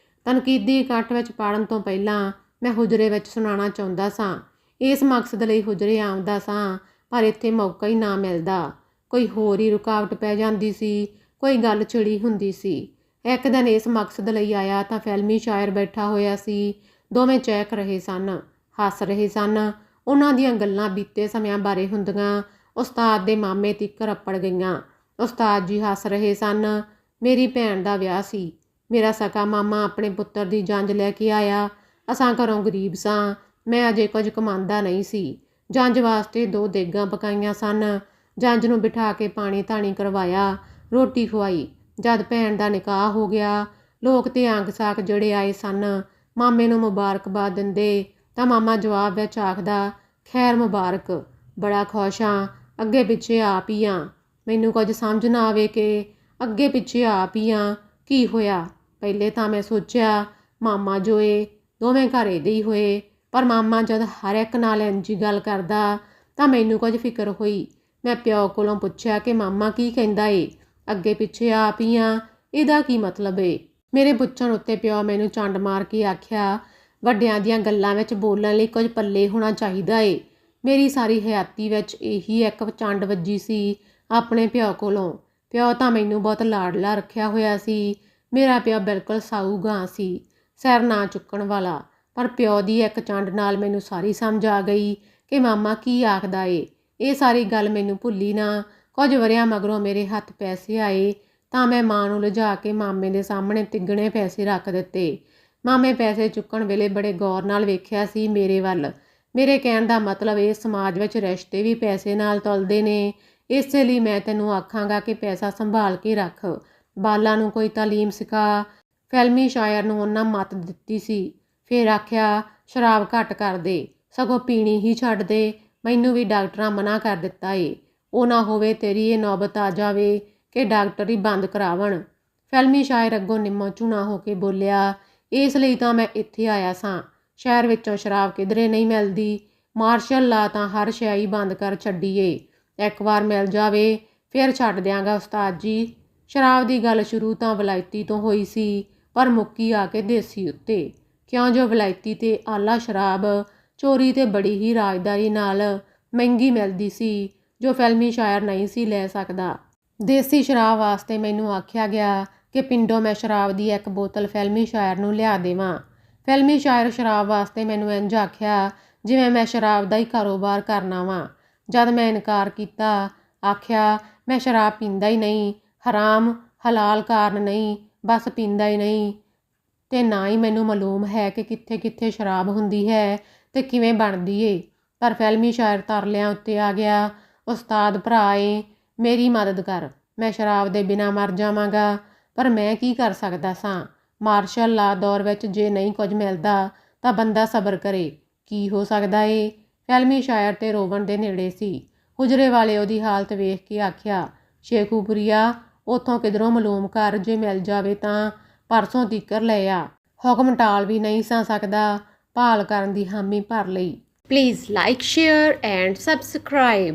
ਤਨਕੀਦੀ ਇਕੱਠ ਵਿੱਚ ਪੜ੍ਹਨ ਤੋਂ ਪਹਿਲਾਂ ਮੈਂ ਹੁਜਰੇ ਵਿੱਚ ਸੁਣਾਉਣਾ ਚਾਹੁੰਦਾ ਸਾਂ। ਇਸ ਮਕਸਦ ਲਈ ਹੁਜਰੇ ਆਉਂਦਾ ਸਾਂ, ਪਰ ਇੱਥੇ ਮੌਕਾ ਹੀ ਨਾ ਮਿਲਦਾ। ਕੋਈ ਹੋਰ ਹੀ ਰੁਕਾਵਟ ਪੈ ਜਾਂਦੀ ਸੀ, ਕੋਈ ਗੱਲ ਛਿੜੀ ਹੁੰਦੀ ਸੀ। ਇੱਕ ਦਿਨ ਇਸ ਮਕਸਦ ਲਈ ਆਇਆ ਤਾਂ ਫਿਲਮੀ ਸ਼ਾਇਰ ਬੈਠਾ ਹੋਇਆ ਸੀ। ਦੋਵੇਂ ਚਹਿਕ ਰਹੇ ਸਨ, ਹੱਸ ਰਹੇ ਸਨ। ਉਹਨਾਂ ਦੀਆਂ ਗੱਲਾਂ ਬੀਤੇ ਸਮਿਆਂ ਬਾਰੇ ਹੁੰਦੀਆਂ ਉਸਤਾਦ ਦੇ ਮਾਮੇ ਤੀਕਰ ਅੱਪੜ ਗਈਆਂ। ਉਸਤਾਦ ਜੀ ਹੱਸ ਰਹੇ ਸਨ। ਮੇਰੀ ਭੈਣ ਦਾ ਵਿਆਹ ਸੀ। ਮੇਰਾ ਸਕਾ ਮਾਮਾ ਆਪਣੇ ਪੁੱਤਰ ਦੀ ਜੰਝ ਲੈ ਕੇ ਆਇਆ। ਅਸਾਂ ਘਰੋਂ ਗਰੀਬ ਸਾਂ। ਮੈਂ ਅਜੇ ਕੁਝ ਕਮਾਉਂਦਾ ਨਹੀਂ ਸੀ। ਜੰਝ ਵਾਸਤੇ 2 ਦੇਗਾਂ ਪਕਾਈਆਂ ਸਨ। ਜੰਝ ਨੂੰ ਬਿਠਾ ਕੇ ਪਾਣੀ ਧਾਣੀ ਕਰਵਾਇਆ, ਰੋਟੀ ਖਵਾਈ। ਜਦ ਭੈਣ ਦਾ ਨਿਕਾਹ ਹੋ ਗਿਆ, ਲੋਕ ਤੇ ਆਂਗ ਸਾਕ ਜਿਹੜੇ ਆਏ ਸਨ ਮਾਮੇ ਨੂੰ ਮੁਬਾਰਕਬਾਦ ਦਿੰਦੇ ਤਾਂ ਮਾਮਾ ਜਵਾਬ ਵਿੱਚ ਆਖਦਾ, ਖੈਰ ਮੁਬਾਰਕ, ਬੜਾ ਖੁਸ਼ ਹਾਂ, ਅੱਗੇ ਪਿੱਛੇ ਆਪ ਹੀ ਹਾਂ। ਮੈਨੂੰ ਕੁਝ ਸਮਝ ਨਾ ਆਵੇ ਕਿ ਅੱਗੇ ਪਿੱਛੇ ਆਪ ਹੀ ਹਾਂ, ਕੀ ਹੋਇਆ। ਪਹਿਲੇ ਤਾਂ ਮੈਂ ਸੋਚਿਆ ਮਾਮਾ ਜੋ ਏ ਦੋਵੇਂ ਘਰ ਇਹਦੇ ਹੀ ਹੋਏ, ਪਰ ਮਾਮਾ ਜਦ ਹਰ ਇੱਕ ਨਾਲ ਇੰਝ ਗੱਲ ਕਰਦਾ ਤਾਂ ਮੈਨੂੰ ਕੁਝ ਫਿਕਰ ਹੋਈ। ਮੈਂ ਪਿਓ ਕੋਲੋਂ ਪੁੱਛਿਆ ਕਿ ਮਾਮਾ ਕੀ ਕਹਿੰਦਾ ਏ, ਅੱਗੇ ਪਿੱਛੇ ਆਪ ਹੀ ਹਾਂ, ਇਹਦਾ ਕੀ ਮਤਲਬ ਏ। ਮੇਰੇ ਪੁੱਛਣ ਉੱਤੇ ਪਿਓ ਮੈਨੂੰ ਚੰਡ ਮਾਰ ਕੇ ਆਖਿਆ, ਵੱਡਿਆਂ ਦੀਆਂ ਗੱਲਾਂ ਵਿੱਚ ਬੋਲਣ ਲਈ ਕੁਝ ਪੱਲੇ ਹੋਣਾ ਚਾਹੀਦਾ ਏ। ਮੇਰੀ ਸਾਰੀ ਹਯਾਤੀ ਵਿੱਚ ਇਹੀ ਇੱਕ ਚੰਡ ਵੱਜੀ ਸੀ ਆਪਣੇ ਪਿਓ ਕੋਲੋਂ। ਪਿਓ ਤਾਂ ਮੈਨੂੰ ਬਹੁਤ ਲਾਡਲਾ ਰੱਖਿਆ ਹੋਇਆ ਸੀ। ਮੇਰਾ ਪਿਓ ਬਿਲਕੁਲ ਸਾਊ ਗਾਂ ਸੀ, ਸਿਰ ਨਾ ਚੁੱਕਣ ਵਾਲਾ। ਪਰ ਪਿਓ ਦੀ ਇੱਕ ਚੰਡ ਨਾਲ ਮੈਨੂੰ ਸਾਰੀ ਸਮਝ ਆ ਗਈ ਕਿ ਮਾਮਾ ਕੀ ਆਖਦਾ ਏ। ਇਹ ਸਾਰੀ ਗੱਲ ਮੈਨੂੰ ਭੁੱਲੀ ਨਾ। ਕੁਝ ਵਰਿਆਂ ਮਗਰੋਂ ਮੇਰੇ ਹੱਥ ਪੈਸੇ ਆਏ ਤਾਂ ਮੈਂ ਮਾਂ ਨੂੰ ਲਿਜਾ ਕੇ ਮਾਮੇ ਦੇ ਸਾਹਮਣੇ ਤਿੱਗਣੇ ਪੈਸੇ ਰੱਖ ਦਿੱਤੇ। ਮਾਮੇ ਪੈਸੇ ਚੁੱਕਣ ਵੇਲੇ ਬੜੇ ਗੌਰ ਨਾਲ ਵੇਖਿਆ ਸੀ ਮੇਰੇ ਵੱਲ। ਮੇਰੇ ਕਹਿਣ ਦਾ ਮਤਲਬ ਇਹ ਸਮਾਜ ਵਿੱਚ ਰਿਸ਼ਤੇ ਵੀ ਪੈਸੇ ਨਾਲ ਤੁਲਦੇ ਨੇ। ਇਸੇ ਲਈ ਮੈਂ ਤੈਨੂੰ ਆਖਾਂਗਾ ਕਿ ਪੈਸਾ ਸੰਭਾਲ ਕੇ ਰੱਖ, ਬਾਲਾਂ ਨੂੰ ਕੋਈ ਤਾਲੀਮ ਸਿਖਾ। ਫਿਲਮੀ ਸ਼ਾਇਰ ਨੂੰ ਉਹਨਾਂ ਮੱਤ ਦਿੱਤੀ ਸੀ। ਫਿਰ ਆਖਿਆ, ਸ਼ਰਾਬ ਘੱਟ ਕਰ ਦੇ, ਸਗੋਂ ਪੀਣੀ ਹੀ ਛੱਡ ਦੇ। ਮੈਨੂੰ ਵੀ ਡਾਕਟਰਾਂ ਮਨਾ ਕਰ ਦਿੱਤਾ ਏ। ਉਹ ਨਾ ਹੋਵੇ ਤੇਰੀ ਇਹ ਨੌਬਤ ਆ ਜਾਵੇ ਕਿ ਡਾਕਟਰ ਹੀ ਬੰਦ ਕਰਾਵਣ। ਫਿਲਮੀ ਸ਼ਾਇਰ ਅੱਗੋਂ ਨਿੰਮੋ ਝੂਣਾ ਹੋ ਕੇ ਬੋਲਿਆ, ਇਸ ਲਈ ਤਾਂ ਮੈਂ ਇੱਥੇ ਆਇਆ ਸਾਂ। ਸ਼ਹਿਰ ਵਿੱਚੋਂ ਸ਼ਰਾਬ ਕਿਧਰੇ ਨਹੀਂ ਮਿਲਦੀ। ਮਾਰਸ਼ਲ ਲਾ ਤਾਂ ਹਰ ਸ਼ੈ ਹੀ ਬੰਦ ਕਰ ਛੱਡੀਏ। ਇੱਕ ਵਾਰ ਮਿਲ ਜਾਵੇ ਫਿਰ ਛੱਡ ਦਿਆਂਗਾ ਉਸਤਾਦ ਜੀ। ਸ਼ਰਾਬ ਦੀ ਗੱਲ ਸ਼ੁਰੂ ਤਾਂ ਵਲਾਇਤੀ ਤੋਂ ਹੋਈ ਸੀ, ਪਰ ਮੁੱਕੀ ਆ ਕੇ ਦੇਸੀ ਉੱਤੇ। ਕਿਉਂ ਜੋ ਵਲਾਇਤੀ ਤੇ ਆਲਾ ਸ਼ਰਾਬ ਚੋਰੀ ਤੇ ਬੜੀ ਹੀ ਰਾਜਦਾਰੀ ਨਾਲ ਮਹਿੰਗੀ ਮਿਲਦੀ ਸੀ, ਜੋ ਫਿਲਮੀ ਸ਼ਾਇਰ ਨਹੀਂ ਸੀ ਲੈ ਸਕਦਾ। ਦੇਸੀ ਸ਼ਰਾਬ ਵਾਸਤੇ ਮੈਨੂੰ ਆਖਿਆ ਗਿਆ ਕਿ ਪਿੰਡੋਂ ਮੈਂ ਸ਼ਰਾਬ ਦੀ ਇੱਕ ਬੋਤਲ ਫਿਲਮੀ ਸ਼ਾਇਰ ਨੂੰ ਲਿਆ ਦੇਵਾਂ। ਫਿਲਮੀ ਸ਼ਾਇਰ ਸ਼ਰਾਬ ਵਾਸਤੇ ਮੈਨੂੰ ਇੰਝ ਆਖਿਆ ਜਿਵੇਂ ਮੈਂ ਸ਼ਰਾਬ ਦਾ ਹੀ ਕਾਰੋਬਾਰ ਕਰਨਾ ਵਾਂ। ਜਦ ਮੈਂ ਇਨਕਾਰ ਕੀਤਾ, ਆਖਿਆ ਮੈਂ ਸ਼ਰਾਬ ਪੀਂਦਾ ਹੀ ਨਹੀਂ, ਹਰਾਮ ਹਲਾਲ ਕਾਰਨ ਨਹੀਂ, ਬਸ ਪੀਂਦਾ ਹੀ ਨਹੀਂ, ਤੇ ਨਾ ਹੀ ਮੈਨੂੰ ਮਾਲੂਮ ਹੈ ਕਿ ਕਿੱਥੇ ਕਿੱਥੇ ਸ਼ਰਾਬ ਹੁੰਦੀ ਹੈ ਤੇ ਕਿਵੇਂ ਬਣਦੀ ਏ। ਪਰ ਫਿਲਮੀ ਸ਼ਾਇਰ ਤਰਲਿਆਂ ਉੱਤੇ ਆ ਗਿਆ, ਉਸਤਾਦ ਭਰਾ ਏ, ਮੇਰੀ ਮਦਦ ਕਰ, ਮੈਂ ਸ਼ਰਾਬ ਦੇ ਬਿਨਾਂ ਮਰ ਜਾਵਾਂਗਾ। ਪਰ ਮੈਂ ਕੀ ਕਰ ਸਕਦਾ ਸਾਂ। ਮਾਰਸ਼ਲ ਲਾ ਦੌਰ ਵਿੱਚ ਜੇ ਨਹੀਂ ਕੁਝ ਮਿਲਦਾ ਤਾਂ ਬੰਦਾ ਸਬਰ ਕਰੇ, ਕੀ ਹੋ ਸਕਦਾ ਏ। ਫਿਲਮੀ ਸ਼ਾਇਰ ਤੇ ਰੋਵਣ ਦੇ ਨੇੜੇ ਸੀ। ਹੁਜਰੇ ਵਾਲੇ ਉਹਦੀ ਹਾਲਤ ਵੇਖ ਕੇ ਆਖਿਆ, ਸ਼ੇਖੂਪੁਰੀਆ, ਉੱਥੋਂ ਕਿਧਰੋਂ ਮਾਲੂਮ ਕਰ, ਜੇ ਮਿਲ ਜਾਵੇ ਤਾਂ ਪਰਸੋਂ ਤੀਕਰ ਲੈ ਆ। ਹੁਕਮ ਟਾਲ ਵੀ ਨਹੀਂ ਸਾਂ ਸਕਦਾ, ਭਾਲ ਕਰਨ ਦੀ ਹਾਮੀ ਭਰ ਲਈ। Please like, share and subscribe.